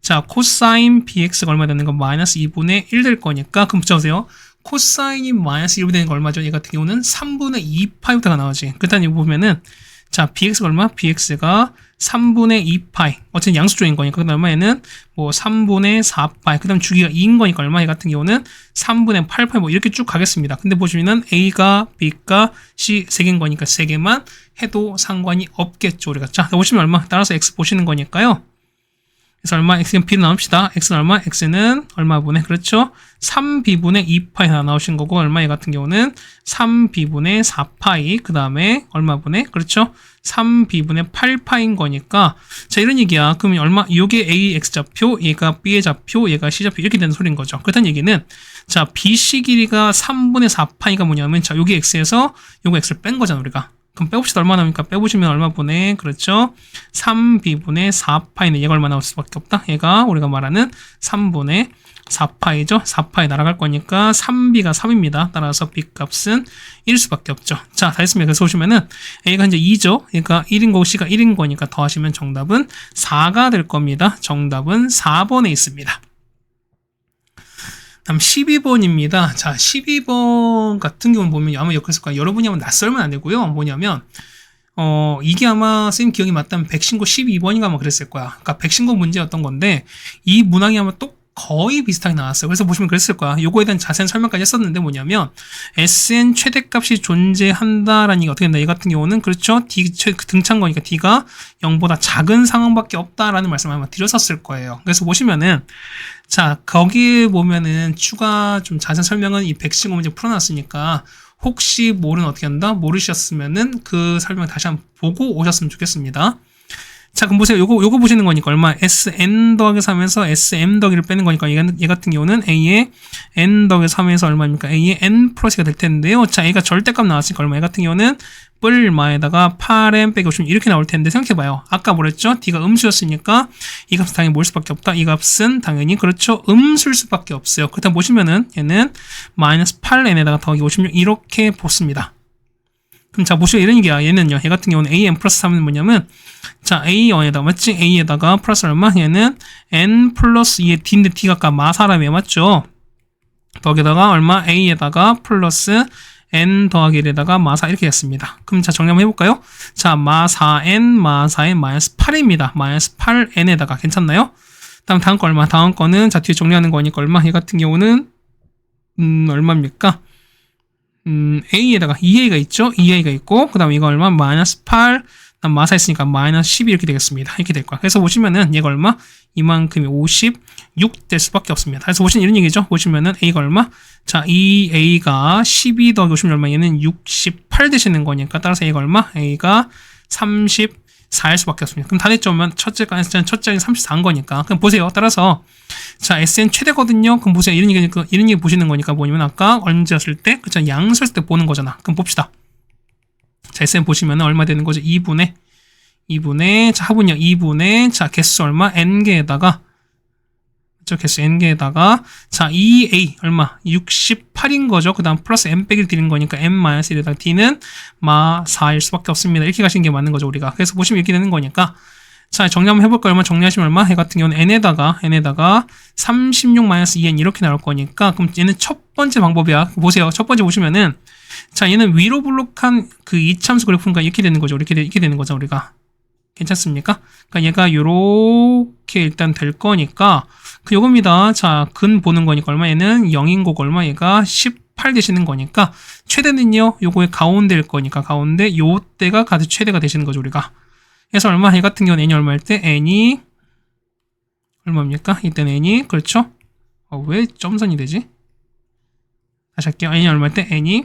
자, 코사인 bx가 얼마 되는 건 마이너스 2분의 1 될 거니까, 그럼 붙여보세요. 코사인이 마이너스 1이 되는 거 얼마죠? 얘 같은 경우는 3분의 2파이부터가 나오지. 그 다음에 보면은, 자, bx가 얼마? bx가 3분의 2파이. 어쨌든 양수쪽인 거니까. 그 다음에 얼마에는 뭐 3분의 4파이. 그 다음 주기가 2인 거니까 얼마? 얘 같은 경우는 3분의 8파이. 뭐 이렇게 쭉 가겠습니다. 근데 보시면은 a가, b가, c 3개인 거니까 3개만 해도 상관이 없겠죠. 우리가. 자, 보시면 얼마? 따라서 x 보시는 거니까요. 그래서 얼마? x는 b로 나눕시다. x는 얼마? x는 얼마분의? 그렇죠? 3b분의 2파이 하나 나오신 거고, 얼마? 얘 같은 경우는 3b분의 4파이, 그 다음에 얼마분의? 그렇죠? 3b분의 8파인 거니까, 자, 이런 얘기야. 그러면 얼마? 요게 a x좌표, 얘가 b의 좌표, 얘가 c좌표, 이렇게 되는 소리인 거죠. 그렇다는 얘기는, 자, bc 길이가 3분의 4파이가 뭐냐면, 자, 요게 x에서 요거 x를 뺀 거잖아, 우리가. 그럼 빼봅시다. 얼마 나옵니까? 빼보시면 얼마 분의, 그렇죠? 3b분의 4파이는 얘가 얼마 나올 수밖에 없다? 얘가 우리가 말하는 3분의 4파이죠? 4파이 날아갈 거니까 3b가 3입니다. 따라서 b 값은 1일 수밖에 없죠. 자, 다 했습니다. 그래서 보시면은 a가 이제 2죠? 그러니까 1인 거고 c가 1인 거니까 더하시면 정답은 4가 될 겁니다. 정답은 4번에 있습니다. 다음 12번입니다. 자, 12번 같은 경우는 보면 아마 역했을 거예요. 여러분이 하면 낯설면 안 되고요. 뭐냐면, 이게 아마 쌤 기억이 맞다면 백신고 12번인가 아마 그랬을 거야. 그러니까 백신고 문제였던 건데, 이 문항이 아마 또 거의 비슷하게 나왔어요. 그래서 보시면 그랬을 거야. 요거에 대한 자세한 설명까지 했었는데 뭐냐면, SN 최대값이 존재한다라는 얘기가 어떻게 된다. 얘 같은 경우는 그렇죠. D 등차거니까 D가 0보다 작은 상황밖에 없다라는 말씀을 아마 드렸었을 거예요. 그래서 보시면은, 자, 거기에 보면은 추가 좀 자세한 설명은 이 백신고 문제 풀어놨으니까 혹시 어떻게 한다? 모르셨으면은 그 설명 다시 한번 보고 오셨으면 좋겠습니다. 자, 그럼 보세요. 요거 보시는 거니까 얼마? SN 더하기 3에서 SM 더하기를 빼는 거니까 얘 같은 경우는 A의 N 더하기 3에서 얼마입니까? A의 N 플러스가 될 텐데요. 자, A가 절대값 나왔으니까 얼마? 얘 같은 경우는 뿔마에다가 8M 빼기 50 이렇게 나올 텐데 생각해봐요. 아까 뭐랬죠? D가 음수였으니까 이 값은 당연히 뭘 수밖에 없다. 이 값은 당연히 그렇죠. 음수일 수밖에 없어요. 그렇다면 보시면은 얘는 마이너스 8N에다가 더하기 56 이렇게 붙습니다. 그럼 자, 보시면 이런 얘기야. 얘는요. 얘 같은 경우는 AN 플러스 3은 뭐냐면 자, A1에다가 맞지? A에다가 플러스 얼마? 얘는 N 플러스 2의 D인데 D가 아까 마사람이에요. 맞죠? 거기다가 얼마? A에다가 플러스 n 더하기 1에다가 마 4 이렇게 됐습니다. 그럼 자, 정리 한번 해볼까요? 자, 마 4n, 마 4n, 마이너스 8입니다. 마이너스 8n에다가 괜찮나요? 다음 거 얼마? 다음 거는 자, 뒤에 정리하는 거니까 얼마? 얘 같은 경우는 얼마입니까? A에다가 2A가 있죠? 2A가 있고, 그 다음 이거 얼마? 마이너스 8, 다음 마사 있으니까 마이너스 12 이렇게 되겠습니다. 이렇게 될 거야. 그래서 보시면은 얘가 얼마? 이만큼이 56 될 수밖에 없습니다. 그래서 보시면 이런 얘기죠. 보시면은 A가 얼마? 자, 이 A가 12 더하기 50이 얼마? 얘는 68 되시는 거니까 따라서 A가 얼마? A가 34일 수밖에 없습니다. 그럼 다 됐죠? 첫째가 S는 34인 거니까. 그럼 보세요. 따라서 자, SN 최대거든요. 그럼 보세요. 이런 얘기 보시는 거니까 뭐냐면 아까 언제였을 때, 그쵸? 양수였을 때 보는 거잖아. 그럼 봅시다. 자, SN 보시면 얼마 되는 거죠? 2분의, 자, 합은요, 2분의, 자, 개수 얼마? n개에다가, 그쵸? 개수 n개에다가, 자, 2a, 얼마? 68인 거죠. 그 다음 플러스 n 빼기를 드린 거니까 n-1에다가 d는 마 4일 수밖에 없습니다. 이렇게 가시는 게 맞는 거죠, 우리가. 그래서 보시면 이렇게 되는 거니까. 자, 정리 한번 해볼까요? 얼마 정리하시면 얼마? 얘 같은 경우는 n에다가 36-2n 이렇게 나올 거니까, 그럼 얘는 첫 번째 방법이야. 보세요. 첫 번째 보시면은, 자, 얘는 위로 블록한 그 이참수 그래프니까 이렇게 되는 거죠. 이렇게 되는 거죠, 우리가. 괜찮습니까? 그러니까 얘가 요렇게 일단 될 거니까, 그 요겁니다. 자, 근 보는 거니까 얼마? 얘는 0인 거고 얼마? 얘가 18 되시는 거니까, 최대는요, 요거의 가운데일 거니까, 가운데, 요때가 가장 최대가 되시는 거죠, 우리가. 그래서 얼마? 얘 같은 경우는 n이 얼마일 때? n이 얼마입니까? 이때는 n이 그렇죠? 왜 점선이 되지? 다시 할게요. n이 얼마일 때? n이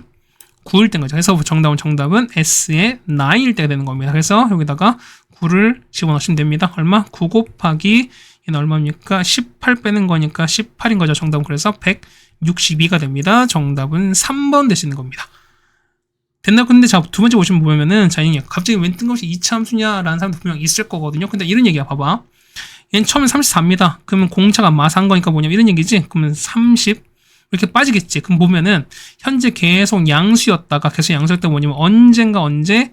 9일 때인 거죠. 그래서 정답은 S의 9일 때가 되는 겁니다. 그래서 여기다가 9를 집어넣으시면 됩니다. 얼마? 9 곱하기 얘는 얼마입니까? 18 빼는 거니까 18인 거죠. 정답은 그래서 162가 됩니다. 정답은 3번 되시는 겁니다. 됐나? 근데 자, 두 번째 보시면 자, 이게 갑자기 웬 뜬금없이 이차함수냐라는 사람도 분명 있을 거거든요. 근데 이런 얘기야, 봐봐. 얘는 처음에 34입니다. 그러면 공차가 마사한 거니까 뭐냐면 이런 얘기지. 그러면 30 이렇게 빠지겠지. 그럼 보면은 현재 계속 양수였다가 뭐냐면 언젠가 언제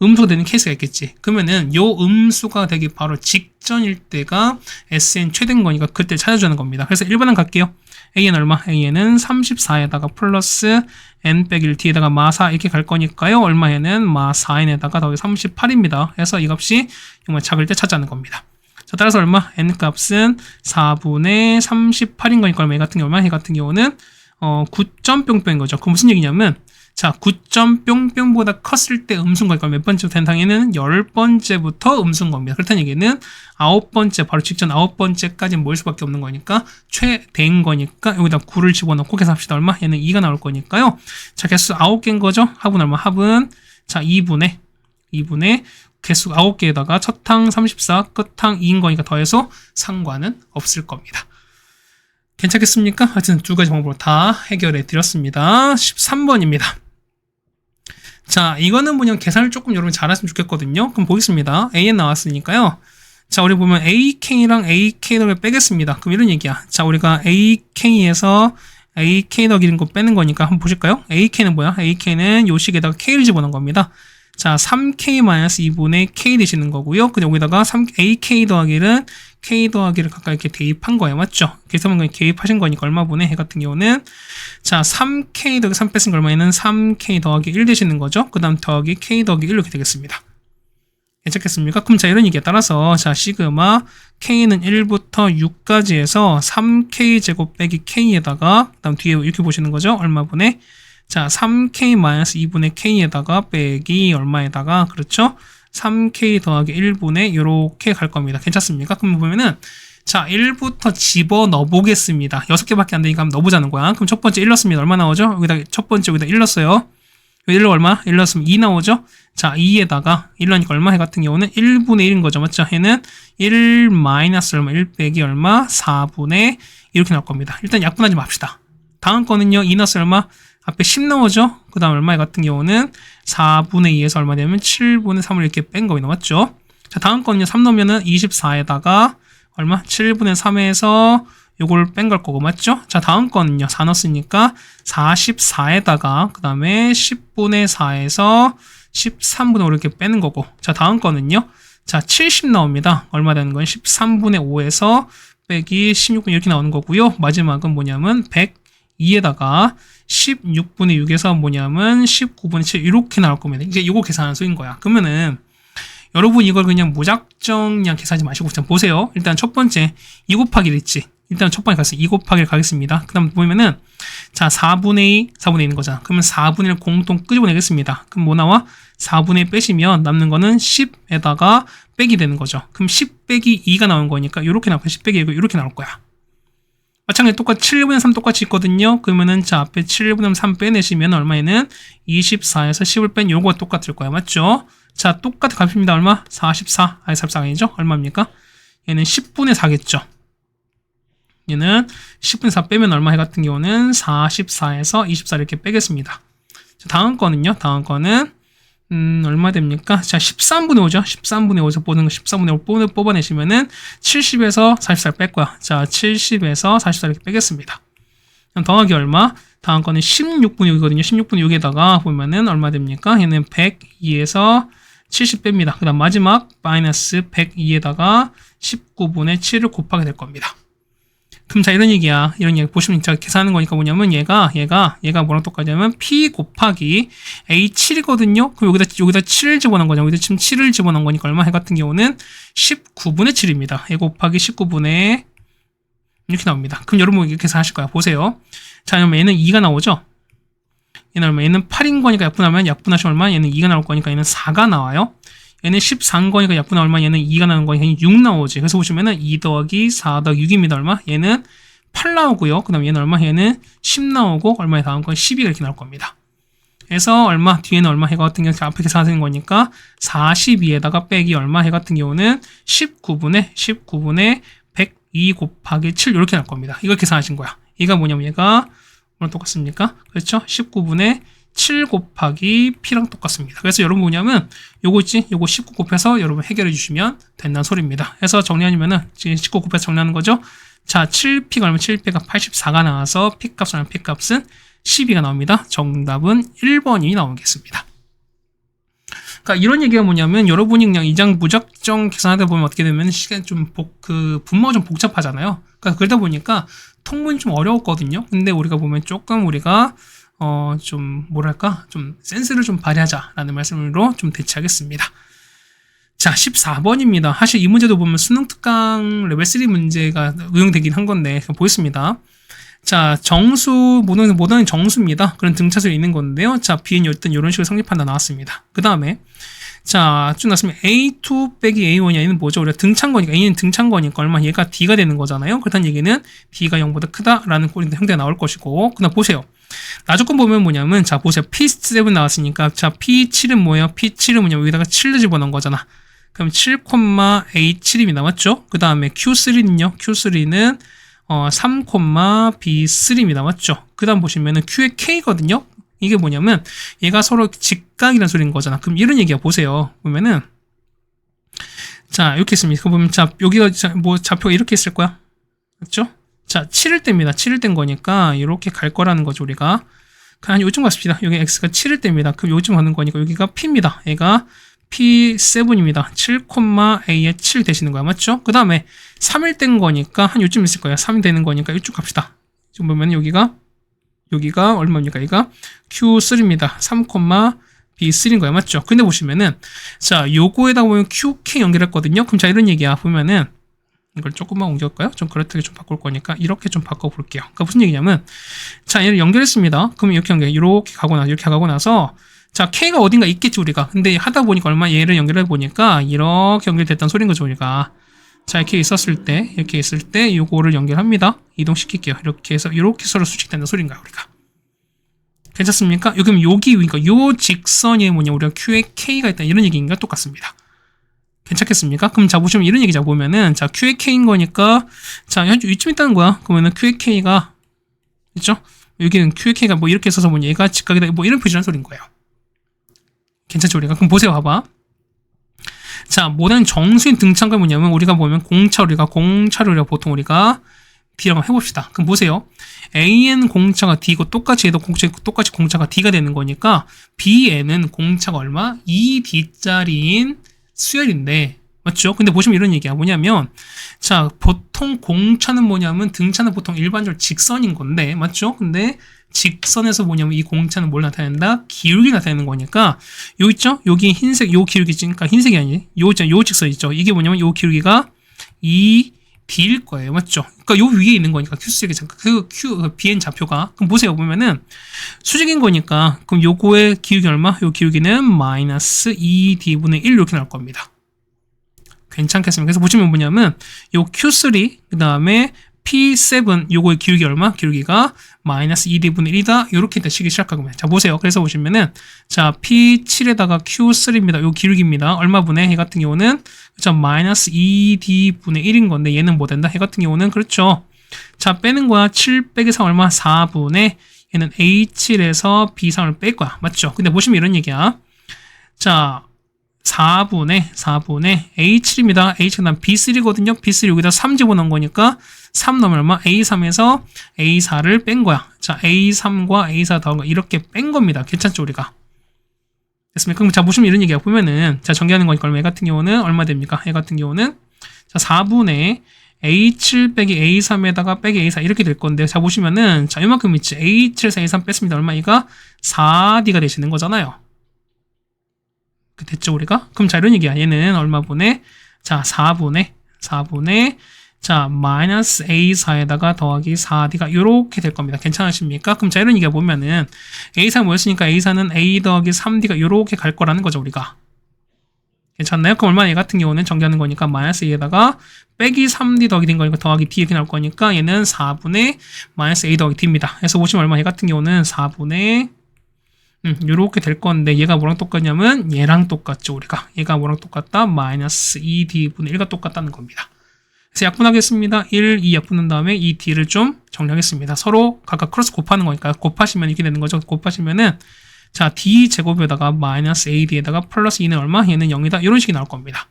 음수가 되는 케이스가 있겠지. 그러면은 요 음수가 되기 바로 직전일 때가 SN 최대인 거니까 그때 찾아주는 겁니다. 그래서 1번은 갈게요. AN 얼마? AN은 34에다가 플러스 N 빼기 1 D에다가 마4 이렇게 갈 거니까요. 얼마에는 마4N에다가 더하기 38입니다. 그래서 이 값이 정말 작을 때 찾아는 겁니다. 자, 따라서 얼마? N 값은 4분의 38인 거니까 얼마? 얘 같은 경우 얼마? 얘 같은 경우는 9.뿅뿅인 거죠. 그 무슨 얘기냐면 자, 9.뿅뿅보다 컸을 때 음수인 거니까 몇 번째부터 된 당에는 10번째부터 음수인 겁니다. 그렇다는 얘기는 9번째, 바로 직전 9번째까지 모일 수밖에 없는 거니까 최대인 거니까 여기다 9를 집어넣고 계산합시다. 얼마? 얘는 2가 나올 거니까요. 자, 개수 9개인 거죠. 합은 얼마? 합은 자, 2분의 개수 9개에다가 첫 항 34, 끝 항 2인 거니까 더해서 상관은 없을 겁니다. 괜찮겠습니까? 하여튼 두 가지 방법으로 다 해결해 드렸습니다. 13번입니다. 자, 이거는 그냥 계산을 조금 여러분 잘하시면 좋겠거든요. 그럼 보겠습니다. AN 나왔으니까요. 자, 우리 보면 AK랑 AK를 빼겠습니다. 그럼 이런 얘기야. 자, 우리가 AK에서 AK 더기는 거 빼는 거니까 한번 보실까요? AK는 뭐야? AK는 요 식에다가 K를 집어넣은 겁니다. 자, 3K-2분의 K 되시는 거고요. 그냥 여기다가 AK 더하기를 K 더하기를 가까이 이렇게 대입한 거예요. 맞죠? 계산은 개입하신 거니까 얼마 분의 해 같은 경우는 자, 3K 더하기 3 뺐으니까 얼마에는 3K 더하기 1 되시는 거죠. 그 다음 더하기 K 더하기 1 이렇게 되겠습니다. 괜찮겠습니까? 그럼 자, 이런 얘기에 따라서 자, 시그마 K는 1부터 6까지 해서 3K 제곱 빼기 K에다가 그 다음 뒤에 이렇게 보시는 거죠. 얼마 분의 자, 3K-2분의 K에다가 빼기 얼마에다가 그렇죠? 3K 더하기 1분의 이렇게 갈 겁니다. 괜찮습니까? 그럼 보면은 자, 1부터 집어넣어 보겠습니다. 6개밖에 안 되니까 한번 넣어보자는 거야. 그럼 첫 번째 1 넣었습니다. 얼마 나오죠? 여기다 첫 번째 여기다 1 넣었어요. 1로 얼마? 1 넣었으면 2 나오죠? 자, 2에다가 1 넣으니까 얼마? 해 같은 경우는 1분의 1인 거죠. 맞죠? 해는 1 마이너스 얼마? 1 빼기 얼마? 4분의 이렇게 나올 겁니다. 일단 약분하지 맙시다. 다음 거는요. 2 넣었어요. 얼마? 앞에 10 나오죠? 그 다음 얼마 같은 경우는 4분의 2에서 얼마 되면 7분의 3을 이렇게 뺀 겁니다. 맞죠? 자, 다음 거는요. 3 넣으면은 24에다가 얼마? 7분의 3에서 요걸 뺀 걸 거고, 맞죠? 자, 다음 거는요. 4 넣었으니까 44에다가 그 다음에 10분의 4에서 13분의 5를 이렇게 빼는 거고. 자, 다음 거는요. 자, 70 나옵니다. 얼마 되는 건 13분의 5에서 빼기 16분 이렇게 나오는 거고요. 마지막은 뭐냐면 100 2에다가 16분의 6에서 뭐냐면 19분의 7 이렇게 나올 겁니다. 이제 이거 계산하는 소리인 거야. 그러면은 여러분 이걸 그냥 무작정 그냥 계산하지 마시고 자 보세요. 일단 첫 번째 2 곱하기를 있지. 일단 첫 번째 가서 2 곱하기를 가겠습니다. 그 다음 보면은 자 4분의 2 있는 거잖아. 그러면 4분의 1 공통 끄집어내겠습니다. 그럼 뭐 나와? 4분의 1 빼시면 남는 거는 10에다가 빼기 되는 거죠. 그럼 10 빼기 2가 나온 거니까 이렇게 나올 거야. 10 빼기 2가 이렇게 나올 거야. 마찬가지로 똑같이 7분의 3 똑같이 있거든요. 그러면은 자 앞에 7분의 3 빼내시면 얼마에는 24에서 10을 뺀 요거가 똑같을 거야. 맞죠? 자 똑같은 값입니다. 얼마? 44. 아니 44가 아니죠? 얼마입니까? 얘는 10분의 4겠죠. 얘는 10분의 4 빼면 얼마 해 같은 경우는 44에서 24 이렇게 빼겠습니다. 자, 다음 거는요. 다음 거는 얼마 됩니까? 자 13분의 5죠. 13분의 5에서 뽑는 거 13분의 5 뽑아내시면은 70에서 44 뺄 거야. 자 70에서 44 이렇게 빼겠습니다. 더하기 얼마? 다음 거는 16분의 6이거든요. 16분의 6에다가 보면은 얼마 됩니까? 얘는 102에서 70 뺍니다. 그 다음 마지막 마이너스 102에다가 19분의 7을 곱하게 될 겁니다. 그럼 자 이런 얘기야. 이런 얘기 보시면 진짜 계산하는 거니까 뭐냐면 얘가 뭐랑 똑같냐면 P 곱하기 A7이거든요. 그럼 여기다 7을 집어넣은 거죠. 여기다 지금 7을 집어넣은 거니까 얼마 해 같은 경우는 19분의 7입니다. A 곱하기 19분의 이렇게 나옵니다. 그럼 여러분 이렇게 계산하실 거야. 보세요. 자 그러면 얘는 2가 나오죠. 얘는 얼마? 얘는 8인 거니까 약분하면 약분하시면 얼마? 얘는 2가 나올 거니까 얘는 4가 나와요. 얘는 14인 거니까 약분하면 얼마? 얘는 2가 나오는 거니까 6 나오지. 그래서 보시면은 2 더하기 4 더하기 6입니다. 얼마? 얘는 8 나오고요. 그 다음 얘는 얼마? 얘는 10 나오고 얼마에 다음 건 12가 이렇게 나올 겁니다. 그래서 얼마? 뒤에는 얼마 해 같은 경우는 앞에 계산하는 거니까 42에다가 빼기 얼마 해 같은 경우는 19분의 102 곱하기 7 이렇게 나올 겁니다. 이걸 계산하신 거야. 얘가 뭐냐면 얘가 뭐랑 똑같습니까? 그렇죠? 19분의 7 곱하기 P랑 똑같습니다. 그래서 여러분 뭐냐면 요거 있지? 요거 19 곱해서 여러분 해결해 주시면 된다는 소리입니다. 그래서 정리하면은 지금 19 곱해서 정리하는 거죠. 자 7P가 얼마? 7P가 84가 나와서 P값은 얼마? P값은 12가 나옵니다. 정답은 1번이 나오겠습니다. 그러니까 이런 얘기가 뭐냐면 여러분이 그냥 이 장 무작정 계산하다 보면 어떻게 되면 시간 좀 분모가 좀 복잡하잖아요. 그러니까 그러다 보니까 통문이 좀 어려웠거든요. 근데 우리가 보면 조금 우리가 좀 뭐랄까 좀 센스를 좀 발휘하자라는 말씀으로 좀 대체하겠습니다. 자 14번입니다. 사실 이 문제도 보면 수능 특강 레벨 3 문제가 응용되긴 한 건데 보겠습니다. 자 정수 모던은 정수입니다. 그런 등차수가 있는 건데요. 자 B는 일단 이런 식으로 성립한다 나왔습니다. 그 다음에 자 쭉 나왔으면 A2 빼기 A1이 얘는 뭐죠? 우리가 등차거니까 A는 등차거니까 얼마 얘가 D가 되는 거잖아요. 그렇다는 얘기는 B가 0보다 크다라는 꼴인데 형태가 나올 것이고 그 다음 보세요. 나조건 보면 뭐냐면 자 보세요. P7 나왔으니까 자 P7은 뭐예요? P7은 뭐냐면 여기다가 7을 집어넣은 거잖아. 그럼 7, A7입니다. 맞죠? 그 다음에 Q3는요. Q3는 3, B3입니다. 맞죠? 그 다음 보시면은 Q의 K거든요. 이게 뭐냐면 얘가 서로 직각이라는 소리인 거잖아. 그럼 이런 얘기야. 보세요. 보면은 자 이렇게 있습니다. 그 보면 자 여기가 뭐 좌표가 이렇게 있을 거야. 맞죠? 자 7을 뗍니다. 7을 뗀 거니까 이렇게 갈 거라는 거죠. 우리가 그냥 요즘 갔습니다. 여기 X가 7을 뗍니다. 그럼 요즘 가는 거니까 여기가 P입니다. 얘가 P7입니다. 7, A에 7 되시는 거야. 맞죠? 그 다음에 3일 뗀 거니까 한 요쯤 있을 거야. 3이 되는 거니까 이쪽 갑시다. 지금 보면 여기가 얼마입니까? 여기가 Q3입니다. 3, B3인 거야. 맞죠? 근데 보시면은 자 요거에다 보면 QK 연결했거든요. 그럼 자 이런 얘기야. 보면은 이걸 조금만 옮겨볼까요? 좀 그렇게 좀 바꿀 거니까 이렇게 좀 바꿔볼게요. 그러니까 무슨 얘기냐면 자 얘를 연결했습니다. 그럼 이렇게 가고 나서 자 K가 어딘가 있겠지 우리가. 근데 하다 보니까 얼마 얘를 연결해 보니까 이렇게 연결됐다는 소리인 거죠 우리가. 자 이렇게 있을 때 요거를 연결합니다. 이동시킬게요. 이렇게 해서 이렇게 서로 수직된다는 소리인가요 우리가. 괜찮습니까? 그럼 그러니까 요 직선이 뭐냐 우리가 Q에 K가 있다 이런 얘기인가 똑같습니다. 괜찮겠습니까? 그럼 자 보시면 이런 얘기자 보면은 자 Q의 K인 거니까 자 현재 이쯤 있다는 거야. 그러면은 Q의 K가 있죠? 여기는 Q의 K가 뭐 이렇게 써서 뭐냐 얘가 직각이다 뭐 이런 표시라는 소리인 거예요. 괜찮죠 우리가? 그럼 보세요 봐봐. 자 모든 정수인 등차가 뭐냐면 우리가 보면 공차를 우리가 보통 우리가 B라고 해봅시다. 그럼 보세요. AN 공차가 D고 똑같이 얘도 똑같이 공차가 D가 되는 거니까 BN은 공차가 얼마? 2D짜리인 수열인데 맞죠? 근데 보시면 이런 얘기야. 뭐냐면, 자, 보통 공차는 뭐냐면, 등차는 보통 일반적으로 직선인 건데, 맞죠? 근데 직선에서 뭐냐면, 이 공차는 뭘 나타낸다? 기울기 나타내는 거니까, 요 있죠? 여기 흰색, 요 기울기지. 그러니까 흰색이 아니, 요 있죠? 요 직선 있죠? 이게 뭐냐면, 요 기울기가 이 D일 거예요. 맞죠? 그러니까 요 위에 있는 거니까, Q수직의 BN 좌표가. 그럼 보세요. 보면은, 수직인 거니까, 그럼 요거의 기울기 얼마? 요 기울기는 마이너스 2D분의 1 이렇게 나올 겁니다. 괜찮겠습니까? 그래서 보시면 뭐냐면 요 Q3 그 다음에 P7 요거의 기울기 얼마? 기울기가 마이너스 2D분의 1이다 이렇게 되시기 시작하고요. 자 보세요. 그래서 보시면은 자 P7에다가 Q3입니다. 요 기울기입니다. 얼마분의 해 같은 경우는 자 마이너스 2D분의 1인 건데 얘는 뭐 된다? 해 같은 경우는 그렇죠. 자 빼는 거야. 7 빼기 3 얼마? 4분의 얘는 A7에서 B3을 뺄 거야. 맞죠? 근데 보시면 이런 얘기야. 자 4분의 A7입니다. A7은 B3거든요. B3 여기다 3 집어넣은 거니까 3 넣으면 얼마? A3에서 A4를 뺀 거야. 자, A3과 A4 더한 거 이렇게 뺀 겁니다. 괜찮죠, 우리가? 됐습니까? 그럼 자, 보시면 이런 얘기야. 보면은 자, 전개하는 거니까 얼마? 얘 같은 경우는 얼마 됩니까? 얘 같은 경우는 자, 4분의 A7 빼기 A3에다가 빼기 A4 이렇게 될 건데 자, 보시면은 자, 이만큼 있지. A7에서 A3 뺐습니다. 얼마? 얘가 4D가 되시는 거잖아요. 됐죠, 우리가? 그럼 자, 이런 얘기야. 얘는 얼마분의? 자, 4분의 자, 마이너스 A4에다가 더하기 4D가 이렇게 될 겁니다. 괜찮으십니까? 그럼 자, 이런 얘기가 보면은 A4 뭐였으니까 A4는 A 더하기 3D가 이렇게 갈 거라는 거죠, 우리가. 괜찮나요? 그럼 얼마나 얘 같은 경우는 전개하는 거니까 마이너스 A에다가 빼기 3D 더하기 된 거니까 더하기 D 이렇게 나올 거니까 얘는 4분의 마이너스 A 더하기 D입니다. 그래서 보시면 얼마 얘 같은 경우는 4분의 요렇게 될 건데 얘가 뭐랑 똑같냐면 얘랑 똑같죠 우리가. 얘가 뭐랑 똑같다? 마이너스 2D분의 1과 똑같다는 겁니다. 그래서 약분하겠습니다. 1, 2 약분한 다음에 이 D를 좀 정리하겠습니다. 서로 각각 크로스 곱하는 거니까 곱하시면 이렇게 되는 거죠. 곱하시면은 자 D 제곱에다가 마이너스 AD에다가 플러스 2는 얼마? 얘는 0이다. 이런 식이 나올 겁니다.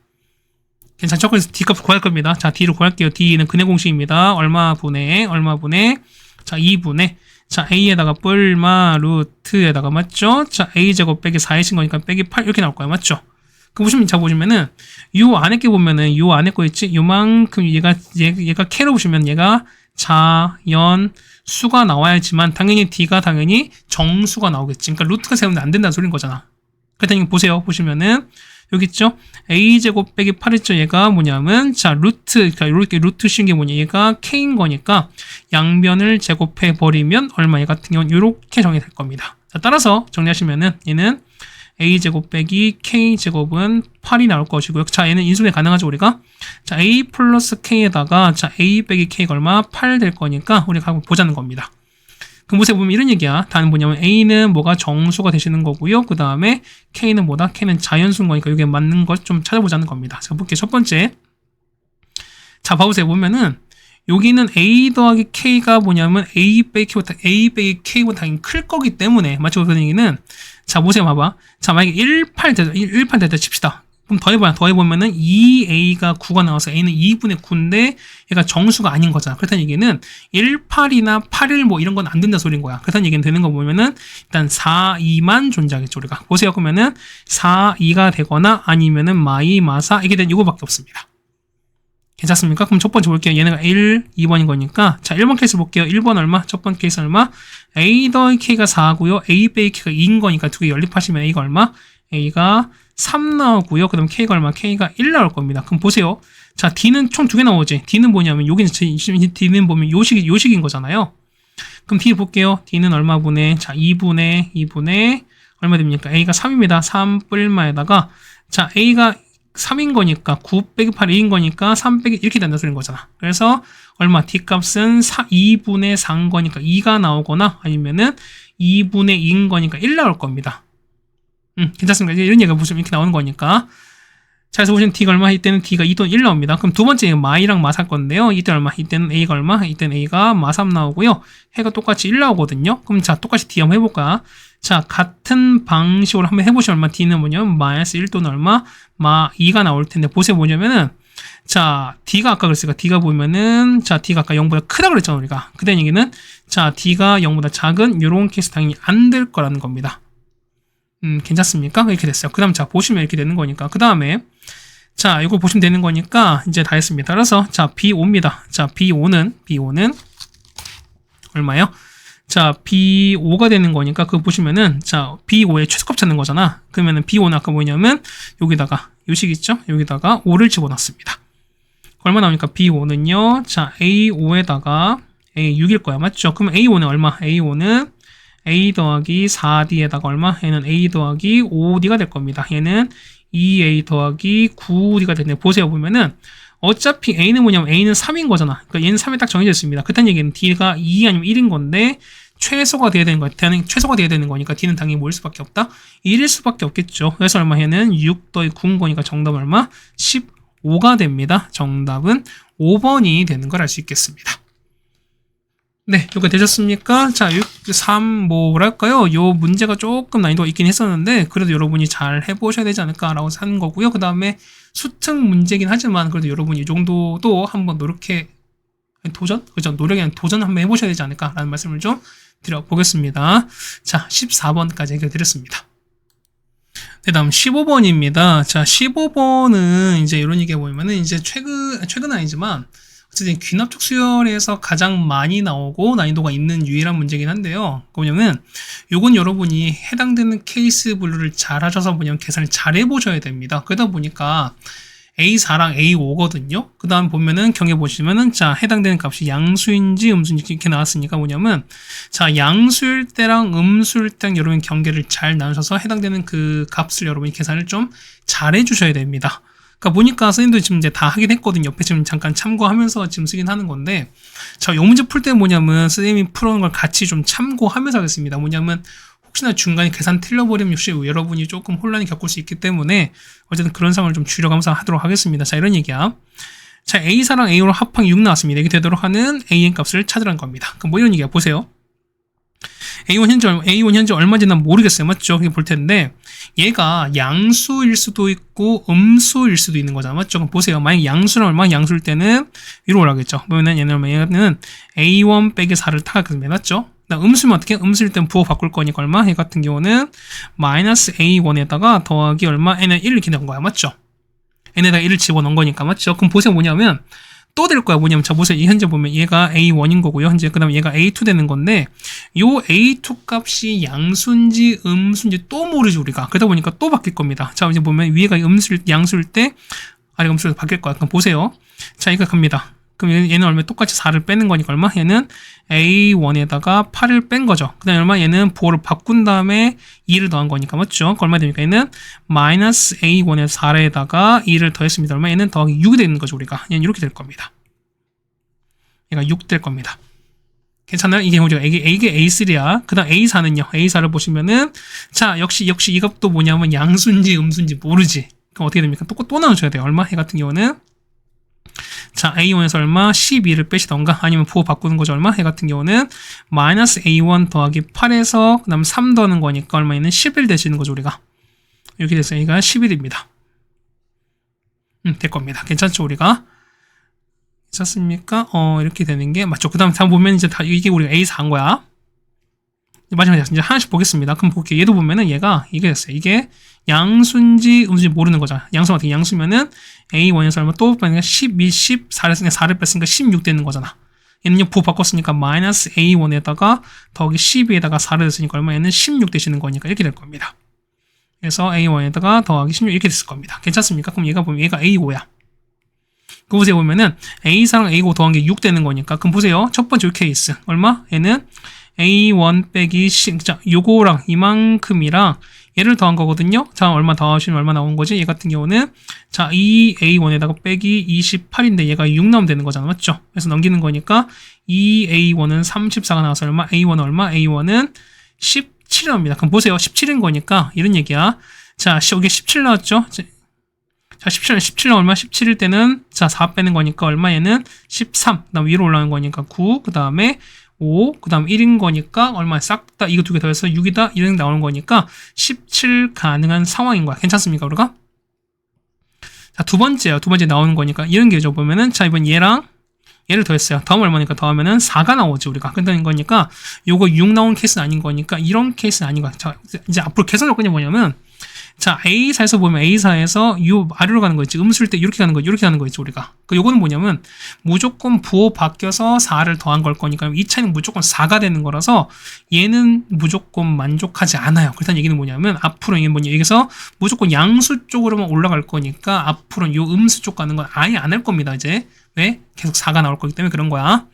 괜찮죠? 그래서 D 값 구할 겁니다. 자 D를 구할게요. D는 근해 공식입니다. 얼마 분의 자 2분의 자, A에다가 뿔마 루트에다가 맞죠? 자, A제곱 빼기 4이신 거니까 빼기 8 이렇게 나올 거예요. 맞죠? 그 보시면 자 보시면은 요 안에 게 보면은 요 안에 거 있지? 요만큼 얘가 K로 보시면 얘가 자연 수가 나와야지만 당연히 D가 당연히 정수가 나오겠지. 그러니까 루트가 세우면 안 된다는 소리인 거잖아. 그랬더니 보세요. 보시면은 여기 있죠? A제곱 빼기 8 있죠? 얘가 뭐냐면, 자, 그러니까 이렇게 루트 씌운 게 뭐냐? 얘가 K인 거니까, 양변을 제곱해버리면, 얼마? 얘 같은 경우는 이렇게 정의될 겁니다. 자, 따라서 정리하시면은, 얘는 A제곱 빼기 K제곱은 8이 나올 것이고요. 자, 얘는 인수분해 가능하죠, 우리가? 자, A 플러스 K에다가, 자, A 빼기 K가 얼마? 8 될 거니까, 우리가 한번 보자는 겁니다. 그럼 보세요. 보면 이런 얘기야. 다는 뭐냐면 A는 뭐가 정수가 되시는 거고요. 그 다음에 K는 뭐다? K는 자연수인 거니까 이게 맞는 것 좀 찾아보자는 겁니다. 자, 볼게요. 첫 번째. 자, 봐보세요. 보면은 여기는 A 더하기 K가 뭐냐면 A 빼기 K보다 당연히 클 거기 때문에 맞죠? 그 얘기는 자, 보세요. 봐봐. 자, 만약에 18 됐다 칩시다. 그럼 더해보면은 2A가 9가 나와서 A는 2분의 9인데 얘가 정수가 아닌 거잖아. 그렇다는 얘기는 18이나 81 뭐 이런 건 안 된다 소리인 거야. 그렇다는 얘기는 되는 거 보면은 일단 4, 2만 존재하겠죠, 우리가. 보세요. 그러면은 4, 2가 되거나 아니면은 마이, 마사 이게 된 이거밖에 없습니다. 괜찮습니까? 그럼 첫 번째 볼게요. 얘네가 1, 2번인 거니까. 자, 1번 케이스 볼게요. 1번 얼마? 첫 번째 케이스 얼마? A 더하기 K가 4고요. A 빼기 K가 2인 거니까 두 개 연립하시면 A가 얼마? A가 3 나오고요. 그 다음 K가 얼마? K가 1 나올 겁니다. 그럼 보세요. 자, D는 총 두 개 나오지. D는 뭐냐면, 여기는 D는 보면 요식인 거잖아요. 그럼 D 볼게요. D는 얼마 분의, 자, 2분의, 얼마 됩니까? A가 3입니다. 3 뿔마에다가, 자, A가 3인 거니까, 9 빼기 8 2인 거니까, 3 빼기 이렇게 된다 소리인 거잖아. 그래서, 얼마? D 값은 2분의 4인 거니까 2가 나오거나, 아니면은 2분의 2인 거니까 1 나올 겁니다. 괜찮습니까? 이런 얘기가 무슨 이렇게 나오는 거니까. 자, 그래서 보시면 D가 얼마? 이때는 D가 2돈 1 나옵니다. 그럼 두 번째 마이랑 마살 건데요. 이때 얼마? 이때는 A가 얼마? 이때는 A가 마3 나오고요. 해가 똑같이 1 나오거든요. 그럼 자, 똑같이 D 한번 해볼까? 자, 같은 방식으로 한번 해보시면 얼마? D는 뭐냐면 마이너스 1 또는 얼마? 마 2가 나올 텐데 보세요. 뭐냐면은 자, D가 아까 그랬으니까 D가 보면은 자, D가 아까 0보다 크다 그랬잖아, 우리가. 그다음 얘기는 자, D가 0보다 작은 요런 케이스 당연히 안 될 거라는 겁니다. 괜찮습니까? 이렇게 됐어요. 그 다음 자 보시면 이렇게 되는 거니까 그 다음에 자, 이거 보시면 되는 거니까 이제 다 했습니다. 따라서 자, B5입니다. 자, B5는 얼마요? 자, B5가 되는 거니까 그거 보시면은 자, B5의 최소값 찾는 거잖아. 그러면은 B5는 아까 뭐냐면 여기다가 요식 있죠? 여기다가 5를 집어넣습니다. 얼마 나오니까 B5는요. 자, A5에다가 A6일 거야. 맞죠? 그럼 A5는 얼마? A5는 A 더하기 4D에다가 얼마? 얘는 A 더하기 5D가 될 겁니다. 얘는 2A 더하기 9D가 되네. 보세요. 보면은 어차피 A는 뭐냐면 A는 3인 거잖아. 그러니까 얘는 3에 딱 정해져 있습니다. 그딴 얘기는 D가 2 아니면 1인 건데 최소가 돼야 되는 거야. 최소가 돼야 되는 거니까 D는 당연히 뭐일 수밖에 없다? 1일 수밖에 없겠죠. 그래서 얼마? 얘는 6 더하기 9인 거니까 정답은 얼마? 15가 됩니다. 정답은 5번이 되는 걸 알 수 있겠습니다. 네, 이거 되셨습니까? 자, 3, 뭐랄까요? 요 문제가 조금 난이도가 있긴 했었는데, 그래도 여러분이 잘 해보셔야 되지 않을까라고 하는 거고요. 그 다음에 수특 문제긴 하지만, 그래도 여러분이 이 정도도 한번 노력이 아니라 도전 한번 해보셔야 되지 않을까라는 말씀을 좀 드려보겠습니다. 자, 14번까지 해결드렸습니다. 네, 다음 15번입니다. 자, 15번은 이제 이런 얘기해 보면은 이제 최근 아니지만, 어쨌든 귀납적 수열에서 가장 많이 나오고 난이도가 있는 유일한 문제긴 한데요. 뭐냐면 요건 여러분이 해당되는 케이스 분류를 잘 하셔서 뭐냐면 계산을 잘 해보셔야 됩니다. 그러다 보니까 A4랑 A5거든요. 그 다음 보면은 경계 보시면은 자, 해당되는 값이 양수인지 음수인지 이렇게 나왔으니까 뭐냐면 자, 양수일 때랑 음수일 때랑 여러분 경계를 잘 나누셔서 해당되는 그 값을 여러분이 계산을 좀 잘 해주셔야 됩니다. 그러니까 보니까 선생님도 지금 이제 다 하긴 했거든요. 옆에 지금 잠깐 참고하면서 지금 쓰긴 하는 건데, 자, 요 문제 풀 때 뭐냐면 선생님이 풀어놓은 걸 같이 좀 참고하면서 하겠습니다. 뭐냐면 혹시나 중간에 계산 틀려버리면 역시 여러분이 조금 혼란이 겪을 수 있기 때문에 어쨌든 그런 상황을 좀 줄여가면서 하도록 하겠습니다. 자, 이런 얘기야. 자, A4랑 A5로 합항 6 나왔습니다. 이게 되도록 하는 AN 값을 찾으라는 겁니다. 그럼 뭐 이런 얘기야. 보세요. A1 현재 얼마인지 난 모르겠어요. 맞죠? 그게 볼 텐데, 얘가 양수일 수도 있고, 음수일 수도 있는 거잖아. 맞죠? 그럼 보세요. 만약 양수는 얼마? 양수일 때는 위로 올라가겠죠. 그러면 얘는 A1 빼기 4를 타겠습니다. 맞죠? 음수면 어떻게? 음수일 때는 부호 바꿀 거니까 얼마? 얘 같은 경우는 마이너스 A1에다가 더하기 얼마? N은 1 이렇게 된 거야. 맞죠? N에다가 1을 집어넣은 거니까. 맞죠? 그럼 보세요. 뭐냐면, 또 될 거야. 뭐냐면, 자, 보세요. 현재 보면 얘가 A1인 거고요. 현재, 그 다음에 얘가 A2 되는 건데, 요 A2 값이 양수인지 음수인지 또 모르지, 우리가. 그러다 보니까 또 바뀔 겁니다. 자, 이제 보면 위에가 양수일 때, 아래가 음수일 때 바뀔 거야. 그럼 보세요. 자, 이거 갑니다. 그럼 얘는 얼마 똑같이 4를 빼는 거니까 얼마? 얘는 A1에다가 8을 뺀 거죠. 그 다음에 얼마? 얘는 부호를 바꾼 다음에 2를 더한 거니까, 맞죠? 얼마 됩니까? 얘는 마이너스 A1에 4에다가 2를 더했습니다. 얼마? 얘는 더하기 6이 되는 거죠, 우리가. 얘는 이렇게 될 겁니다. 얘가 6 될 겁니다. 괜찮아요? 이게 A3야. 그 다음 A4는요. A4를 보시면은, 자, 역시 이 값도 뭐냐면 양수인지 음수인지 모르지. 그럼 어떻게 됩니까? 또 나누셔야 돼요. 얼마? 얘 같은 경우는 자, A1에서 얼마? 12를 빼시던가 아니면 부호 바꾸는 거죠. 얼마? 얘 같은 경우는 마이너스 A1 더하기 8에서 그 다음 3 더하는 거니까 얼마에는 11 되시는 거죠, 우리가. 이렇게 됐어요. 얘가 11입니다. 될 겁니다. 괜찮죠, 우리가? 괜찮습니까? 이렇게 되는 게 맞죠. 그 다음 보면 이제 다 이게 우리가 A4인 거야. 마지막에 이제 하나씩 보겠습니다. 그럼 볼게요. 얘도 보면은 얘가 이게 됐어요. 이게 양수인지 음수인지 모르는 거죠. 양수가 어떻게 양수면은 A1에서 얼마 또 빼니까 12, 4를 뺐으니까 16 되는 거잖아. 얘는요, 부호 바꿨으니까 마이너스 A1에다가 더하기 12에다가 4를 했으니까 얼마? 얘는 16 되시는 거니까 이렇게 될 겁니다. 그래서 A1에다가 더하기 16 이렇게 됐을 겁니다. 괜찮습니까? 그럼 얘가 보면 얘가 A5야. 그 보세요. 보면은 A4랑 A5 더한 게 6 되는 거니까 그럼 보세요. 첫 번째 케이스 얼마? 얘는 A1 빼기 10, 자, 요거랑 이만큼이랑 얘를 더한 거거든요. 자, 얼마 더하시면 얼마 나온 거지? 얘 같은 경우는 자, 이 A1에다가 빼기 28인데 얘가 6 나오면 되는 거잖아. 맞죠? 그래서 넘기는 거니까 이 A1은 34가 나와서 얼마? A1은 얼마? A1은 17이 나옵니다. 그럼 보세요. 17인 거니까 이런 얘기야. 자, 여기 17 나왔죠? 자, 17은 얼마? 17일 때는 자, 4 빼는 거니까 얼마? 얘는 13. 그다음 위로 올라가는 거니까 9. 그다음에 5, 그 다음 1인 거니까 얼마 싹 다 이거 두 개 더해서 6이다 이렇게 나오는 거니까 17 가능한 상황인 거야. 괜찮습니까, 우리가? 자, 두 번째 나오는 거니까 이런 게죠. 보면은 자, 이번 얘랑 얘를 더했어요. 더하면 얼마니까 더하면은 4가 나오지, 우리가. 그런 거니까 요거 6 나온 케이스는 아닌 거니까 이런 케이스는 아닌 거야. 자, 이제 앞으로 계산 요건이 뭐냐면 자, A사에서 보면 A사에서 요 아래로 가는 거 있지. 음수일 때 이렇게 가는 거, 이렇게 가는 거 있지, 우리가. 요거는 뭐냐면, 무조건 부호 바뀌어서 4를 더한 걸 거니까, 이 차이는 무조건 4가 되는 거라서, 얘는 무조건 만족하지 않아요. 그렇다는 얘기는 뭐냐면, 앞으로 이게 뭐냐, 여기서 무조건 양수 쪽으로만 올라갈 거니까, 앞으로는 요 음수 쪽 가는 건 아예 안 할 겁니다, 이제. 왜? 계속 4가 나올 거기 때문에 그런 거야.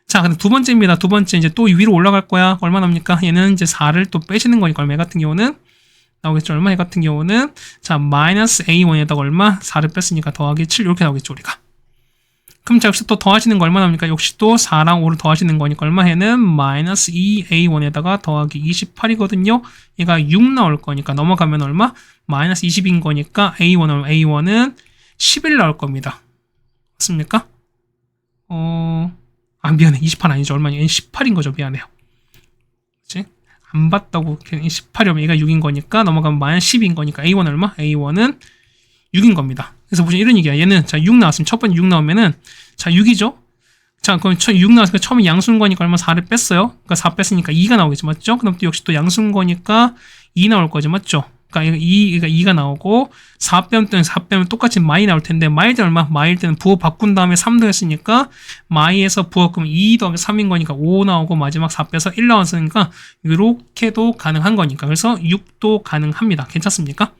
자, 근데 두 번째입니다. 두 번째, 이제 또 위로 올라갈 거야. 얼마 나옵니까? 얘는 이제 4를 또 빼시는 거니까, 얼마 같은 경우는 나오겠죠. 얼마 같은 경우는 자 마이너스 a1에다가 얼마 4를 뺐으니까 더하기 7 이렇게 나오겠죠 우리가. 그럼 자 역시 또 더하시는 거 얼마 나옵니까? 역시 또 4랑 5를 더하시는 거니까 얼마 해는 마이너스 2a1에다가 더하기 28이거든요. 얘가 6 나올 거니까 넘어가면 얼마? 마이너스 20인 거니까 a1은 11 나올 겁니다. 맞습니까? 미안해. 28 아니죠. 얼마냐? 18인 거죠. 미안해요. 그치? 안 봤다고 18이면 얘가 6인 거니까 넘어가면 마이너스 10인 거니까 A1 얼마? A1은 6인 겁니다. 그래서 보시면 이런 얘기야. 얘는 자 6 나왔으면 첫 번째 6 나오면은 자 6이죠. 자 그럼 6 나왔으니까 처음에 양수인 거니까 얼마 4를 뺐어요. 그러니까 4 뺐으니까 2가 나오겠죠. 맞죠? 그럼 또 역시 또 양수인 거니까 2 나올 거죠. 맞죠? 그러니까 2가 나오고 4 빼면 똑같이 마이 나올 텐데 마일 때는 얼마? 마일 때는 부호 바꾼 다음에 3 더했으니까 마이에서 부호 그럼 2 더하기 3인 거니까 5 나오고 마지막 4 빼서 1 나왔으니까 이렇게도 가능한 거니까 그래서 6도 가능합니다. 괜찮습니까?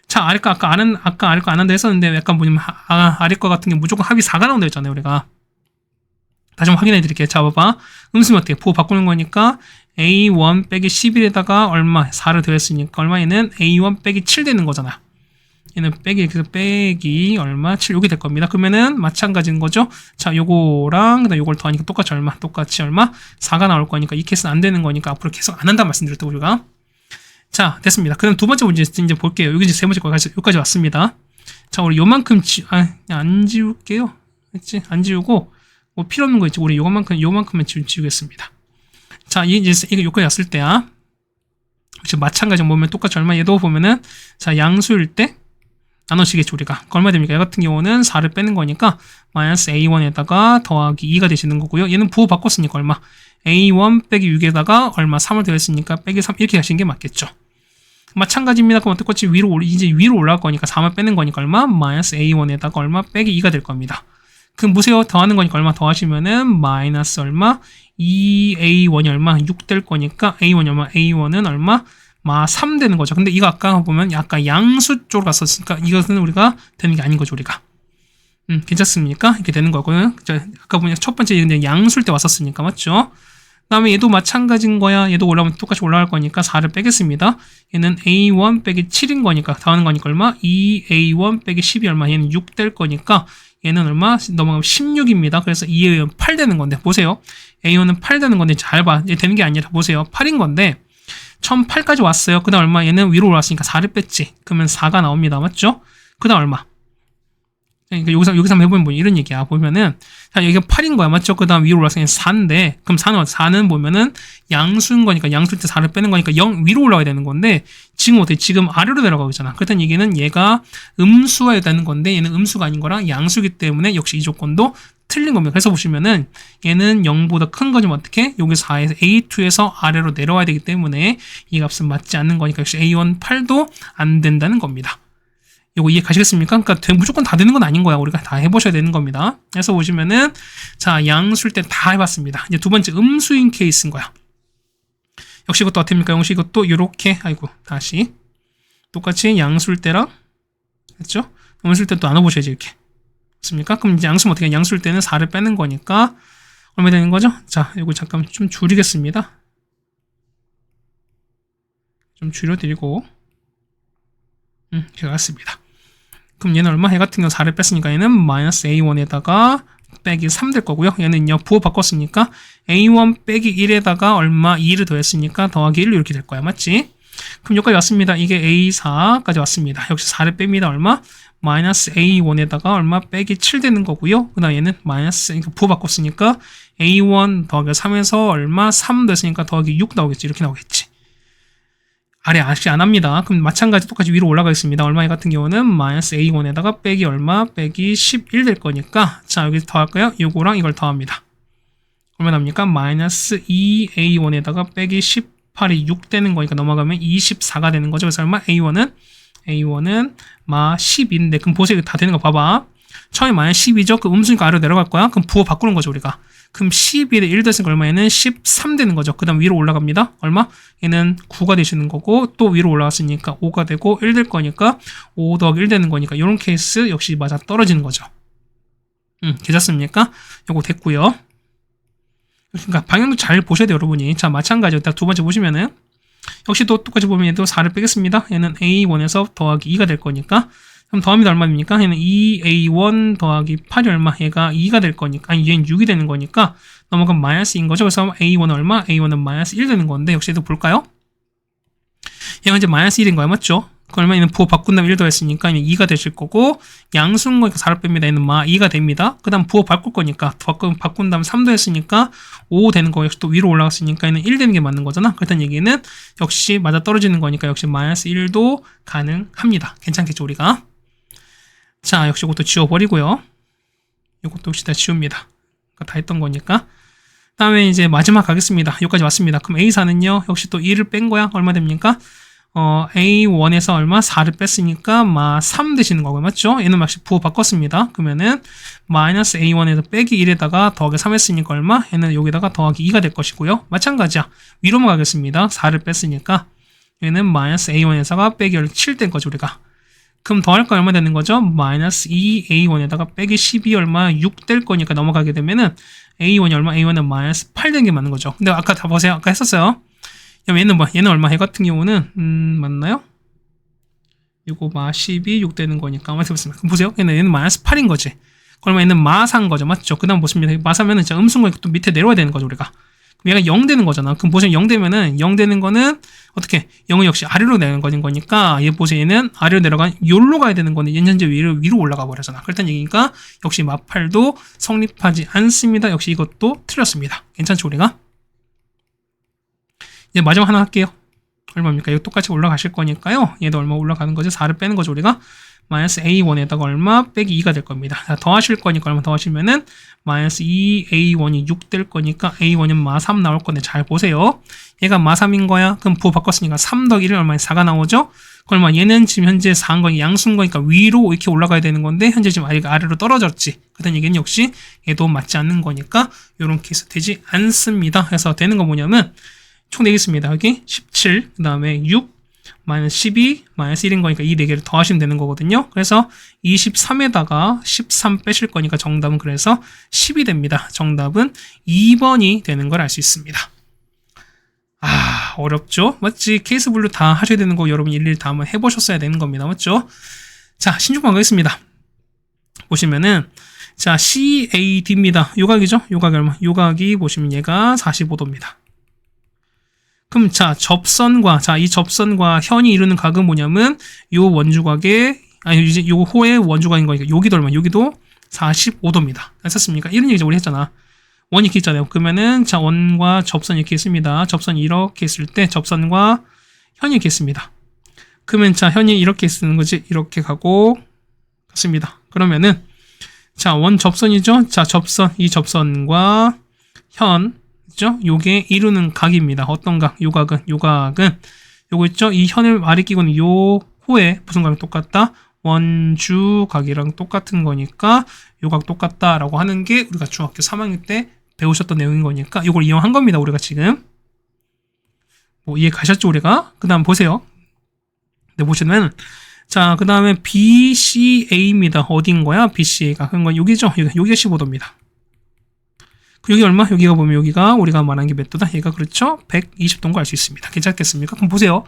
자 아래 거 아까 아래 거 안 한다 했었는데 약간 뭐냐면 아래 거 같은 게 무조건 합이 4가 나온다 했잖아요 우리가. 다시 한번 확인해 드릴게요. 자 봐봐 음수면 어떻게 부호 바꾸는 거니까 A1 빼기 11에다가 얼마 4를 더했으니까 얼마에는 A1 빼기 7 되는 거잖아. 얘는 빼기 그래서 빼기 얼마 7 요게 될 겁니다. 그러면은 마찬가지인 거죠. 자 요거랑 그다음 요걸 더하니까 똑같이 얼마 4가 나올 거니까 이 케이스는 안 되는 거니까 앞으로 계속 안 한다 말씀드렸다 우리가. 자 됐습니다. 그럼 두 번째 문제 이제 볼게요. 여기 이제 세 번째 여기까지 왔습니다. 자 우리 요만큼 안 지울게요. 그렇지? 안 지우고 뭐 필요 없는 거 있지. 우리 요만큼만 지우겠습니다. 자, 이제 이거 여기까지 왔을 때야. 역시 마찬가지 보면 똑같이 얼마 얘도 보면은 자 양수일 때 나눠지겠죠 우리가. 얼마 됩니까? 얘 같은 경우는 4를 빼는 거니까 마이너스 a1에다가 더하기 2가 되시는 거고요. 얘는 부호 바꿨으니까 얼마? a1 빼기 6에다가 얼마 3을 더했으니까 빼기 3 이렇게 하시는 게 맞겠죠. 마찬가지입니다. 그럼 똑같이 이제 위로 올라갈 거니까 3을 빼는 거니까 얼마? 마이너스 a1에다가 얼마? 빼기 2가 될 겁니다. 그럼 보세요. 더하는 거니까 얼마 더하시면은 마이너스 얼마? 2a1이 얼마? 6 될 거니까 a1이 얼마? a1은 얼마? 3 되는 거죠. 근데 이거 아까 보면 약간 양수 쪽으로 갔었으니까 이것은 우리가 되는 게 아닌 거죠, 우리가. 괜찮습니까? 이렇게 되는 거고요. 아까 보면 첫 번째 그냥 양수일 때 왔었으니까 맞죠? 그다음에 얘도 마찬가지인 거야. 얘도 올라오면 똑같이 올라갈 거니까 4를 빼겠습니다. 얘는 a1 빼기 7인 거니까 더하는 거니까 얼마? 2a1 빼기 10이 얼마? 얘는 6 될 거니까 얘는 얼마? 넘어가면 16입니다. 그래서 2a1 8 되는 건데 보세요. a1은 8 되는 건데 잘 봐. 이제 되는 게 아니라 보세요. 8인 건데 처음 8까지 왔어요. 그 다음 얼마? 얘는 위로 올라왔으니까 4를 뺐지. 그러면 4가 나옵니다. 맞죠? 그 다음 얼마? 그러니까 여기서 한번 해보면 뭐 이런 얘기야. 보면은 자 여기가 8인 거야. 맞죠? 그 다음 위로 올라왔으니까 4인데 그럼 4는 보면은 양수인 거니까 양수일 때 4를 빼는 거니까 0 위로 올라가야 되는 건데 지금 어떻게? 지금 아래로 내려가고 있잖아. 그렇다는 얘기는 얘가 음수여야 되는 건데 얘는 음수가 아닌 거랑 양수이기 때문에 역시 이 조건도 틀린 겁니다. 그래서 보시면은 얘는 0보다 큰 거지만 어떻게? 여기 4에서 A2에서 아래로 내려와야 되기 때문에 이 값은 맞지 않는 거니까 역시 A1 8도 안 된다는 겁니다. 이거 이해 가시겠습니까? 그러니까 무조건 다 되는 건 아닌 거야. 우리가 다 해보셔야 되는 겁니다. 그래서 보시면은 자 양수일 때 다 해봤습니다. 이제 두 번째 음수인 케이스인 거야. 역시 이것도 어떻습니까? 역시 이것도 이렇게 다시 똑같이 양수일 때랑 그렇죠? 음수일 때 또 나눠보셔야지 이렇게. 맞습니까? 그럼 이제 양수는 어떻게? 양수일 때는 4를 빼는 거니까 얼마 되는 거죠? 자, 이거 잠깐 좀 줄이겠습니다. 좀 줄여드리고 이렇게 갔습니다. 그럼 얘는 얼마? 얘 같은 경우 4를 뺐으니까 얘는 마이너스 a1에다가 빼기 3 될 거고요. 얘는요 부호 바꿨으니까 a1 빼기 1에다가 얼마 2를 더했으니까 더하기 1로 이렇게 될 거야. 맞지? 그럼 여기까지 왔습니다. 이게 a4까지 왔습니다. 역시 4를 뺍니다. 얼마? 마이너스 a1에다가 얼마 빼기 7 되는 거고요. 그 다음 얘는 마이너스 부호 바꿨으니까 a1 더하기 3에서 얼마 3 됐으니까 더하기 6 나오겠지. 이렇게 나오겠지. 아래 아직 안 합니다. 그럼 마찬가지 똑같이 위로 올라가겠습니다. 얼마 같은 경우는 마이너스 a1에다가 빼기 얼마 빼기 11 될 거니까 자 여기 더할까요? 요거랑 이걸 더합니다. 얼마 납니까? 마이너스 2a1에다가 빼기 10 8이 6 되는 거니까 넘어가면 24가 되는 거죠. 그래서 얼마? A1은 마 10인데 그럼 보세요. 다 되는 거 봐봐. 처음에 마이너스 10이죠. 그 음수니까 아래로 내려갈 거야. 그럼 부호 바꾸는 거죠, 우리가. 그럼 12에 1 됐으니까 얼마? 얘는 13 되는 거죠. 그 다음 위로 올라갑니다. 얼마? 얘는 9가 되시는 거고, 또 위로 올라갔으니까 5가 되고 1 될 거니까 5 더하기 1 되는 거니까 이런 케이스 역시 맞아 떨어지는 거죠. 괜찮습니까? 요거 됐고요. 그러니까 방향도 잘 보셔야 돼요, 여러분이. 자, 마찬가지로 딱 두 번째 보시면은 역시 또 똑같이 보면 얘도 4를 빼겠습니다. 얘는 A1에서 더하기 2가 될 거니까 그럼 더하면 얼마입니까? 얘는 2A1 더하기 8이 얼마? 얘가 2가 될 거니까 아니 얘는 6이 되는 거니까 넘어가면 마이너스인 거죠. 그래서 A1은 얼마? A1은 마이너스 1 되는 건데 역시 얘도 볼까요? 얘가 이제 마이너스 1인 거야, 맞죠? 그 얼마? 얘는 부호 바꾼 다음에 1 더했으니까 2가 되실 거고 양수인 거니까 4를 뺍니다. 얘는 마 2가 됩니다. 그 다음 부호 바꿀 거니까 바꾼 다음에 3 더했으니까 5 되는 거 역시 또 위로 올라갔으니까 얘는 1 되는 게 맞는 거잖아. 그렇다는 얘기는 역시 맞아 떨어지는 거니까 역시 마이너스 1도 가능합니다. 괜찮겠죠, 우리가? 자, 역시 이것도 지워버리고요. 이것도 역시 다 지웁니다. 다 했던 거니까. 다음에 이제 마지막 가겠습니다. 여기까지 왔습니다. 그럼 A4는요, 역시 또 2를 뺀 거야. 얼마 됩니까? A1에서 얼마? 4를 뺐으니까 마 3 되시는 거고요. 맞죠? 얘는 역시 부호 바꿨습니다. 그러면은 마이너스 A1에서 빼기 1에다가 더하기 3 했으니까 얼마? 얘는 여기다가 더하기 2가 될 것이고요. 마찬가지야. 위로만 가겠습니다. 4를 뺐으니까 얘는 마이너스 A1에서가 빼기 7 된 거죠, 우리가. 그럼 더할 거 얼마 되는 거죠? 마이너스 2A1에다가 빼기 12 얼마? 6 될 거니까 넘어가게 되면은 A1이 얼마? A1은 마이너스 8 되는 게 맞는 거죠. 근데 아까 다 보세요. 아까 했었어요. 그럼 얘는 뭐? 얘는 얼마? 얘 같은 경우는 맞나요? 이거 마 12, 6 되는 거니까 아마 해봤습니다. 그럼 보세요. 얘는 마이너스 8인 거지. 그러면 얘는 마사인 거죠. 맞죠? 그 다음 보시면 마사면은 진짜 음수인 또 밑에 내려와야 되는 거죠, 우리가. 그럼 얘가 0 되는 거잖아. 그럼 보시면 0 되면은 0 되는 거는 어떻게? 0은 역시 아래로 내려가는 거니까 얘 보세요. 얘는 아래로 내려간 요로 가야 되는 건데 얘는 현재 위로 올라가 버렸잖아. 그렇다는 얘기니까 역시 마8도 성립하지 않습니다. 역시 이것도 틀렸습니다. 괜찮죠, 우리가? 이제 마지막 하나 할게요. 얼마입니까? 이거 똑같이 올라가실 거니까요. 얘도 얼마 올라가는 거죠? 4를 빼는 거죠, 우리가. 마이너스 A1에다가 얼마? 빼기 2가 될 겁니다. 자, 더하실 거니까 얼마 더하시면은 마이너스 2A1이 6 될 거니까 A1은 마 3 나올 건데 잘 보세요. 얘가 마 3인 거야. 그럼 부호 바꿨으니까 3 더하기 1은 얼마에 4가 나오죠? 그러면 얘는 지금 현재 4인 거니 양수인 거니까 위로 이렇게 올라가야 되는 건데 현재 지금 아래로 떨어졌지. 그다음 얘기는 역시 얘도 맞지 않는 거니까 이런 케이스 되지 않습니다. 그래서 되는 거 뭐냐면 총 내겠습니다. 여기 17, 그 다음에 6, 마이너스 12, 마이너스 1인 거니까 이 4개를 더하시면 되는 거거든요. 그래서 23에다가 13 빼실 거니까 정답은 그래서 10이 됩니다. 정답은 2번이 되는 걸 알 수 있습니다. 아, 어렵죠? 맞지? 케이스 분류 다 하셔야 되는 거 여러분 일일이 다 한번 해보셨어야 되는 겁니다. 맞죠? 자, 신중방 가겠습니다. 보시면은 자, CAD입니다. 요각이죠? 요각이 얼마? 요각이 보시면 얘가 45도입니다. 그럼 자, 이 접선과 현이 이루는 각은 뭐냐면 요 원주각의 이제 요 호의 원주각인 거니까 여기도 얼마? 여기도 45도입니다. 됐습니까? 이런 얘기 우리 했잖아. 원이 이렇게 있잖아요. 그러면은 자, 원과 접선이 이렇게 있습니다. 접선이 이렇게 있을 때 접선과 현이 이렇게 있습니다. 그러면 자, 현이 이렇게 쓰는 거지. 이렇게 가고 갔습니다. 그러면은 자, 원 접선이죠. 자, 이 접선과 현 그죠? 요게 이루는 각입니다. 어떤 각? 요각은 요거 있죠? 이 현을 아래 끼고는 요 호에 무슨 각이 똑같다? 원주각이랑 똑같은 거니까 요각 똑같다라고 하는 게 우리가 중학교 3학년 때 배우셨던 내용인 거니까 이걸 이용한 겁니다. 우리가 지금 뭐 이해 가셨죠? 우리가 그 다음 보세요. 네, 보시면 자, 그 다음에 BCA입니다. 어딘 거야? BCA가 그건 여기죠? 여기가 15도입니다. 여기 얼마? 여기가 보면 여기가 우리가 말한 게 몇 도다? 얘가 그렇죠? 120도인 걸 알 수 있습니다. 괜찮겠습니까? 그럼 보세요.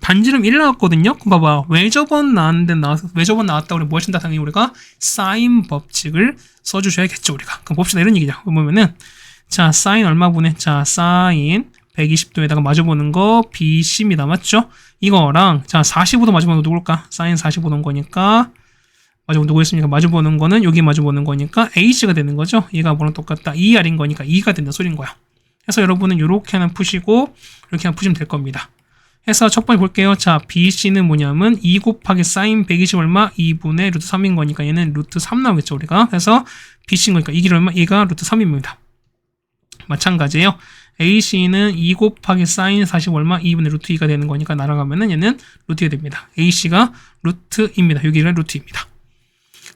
반지름 1 나왔거든요? 그럼 봐봐. 외접원 나왔다. 우리 뭐 하신다? 당연히 우리가 사인 법칙을 써주셔야겠죠, 우리가. 그럼 봅시다. 이런 얘기죠. 보면은, 자, 사인 얼마분의? 자, 사인 120도에다가 마주보는 거 BC입니다. 맞죠? 이거랑, 자, 45도 마주보는 거 누굴까? 사인 45도인 거니까, 누구였습니까? 마주보는 거는 여기 마주보는 거니까 AC가 되는 거죠. 얘가 뭐랑 똑같다. 2R인 거니까 2가 된다 소리인 거야. 그래서 여러분은 이렇게 하나 푸시고 이렇게 하나 푸시면 될 겁니다. 해서 첫 번째 볼게요. 자, BC는 뭐냐면 2 곱하기 사인 120 얼마? 2분의 루트 3인 거니까 얘는 루트 3 나오겠죠, 우리가. 그래서 BC인 거니까 이 길 얼마? 얘가 루트 3입니다. 마찬가지예요. AC는 2 곱하기 사인 40 얼마? 2분의 루트 2가 되는 거니까 날아가면은 얘는 루트 2가 됩니다. AC가 루트입니다. 여기가 루트입니다.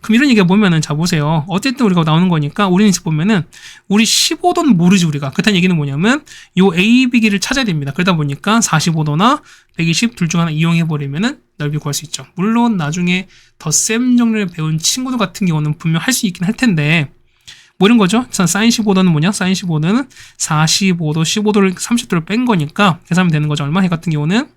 그럼 이런 얘기가 보면은, 자, 보세요. 어쨌든 우리가 나오는 거니까, 우리는 지금 보면은, 우리 15도는 모르지, 우리가. 그렇다는 얘기는 뭐냐면, 요 A, B기를 찾아야 됩니다. 그러다 보니까 45도나 120 둘 중 하나 이용해버리면은 넓이 구할 수 있죠. 물론 나중에 더 셈 정리를 배운 친구들 같은 경우는 분명 할 수 있긴 할 텐데, 뭐 이런 거죠? 자, 사인 15도는 뭐냐? 사인 15도는 45도, 15도를 30도를 뺀 거니까, 계산하면 되는 거죠. 얼마? 해 같은 경우는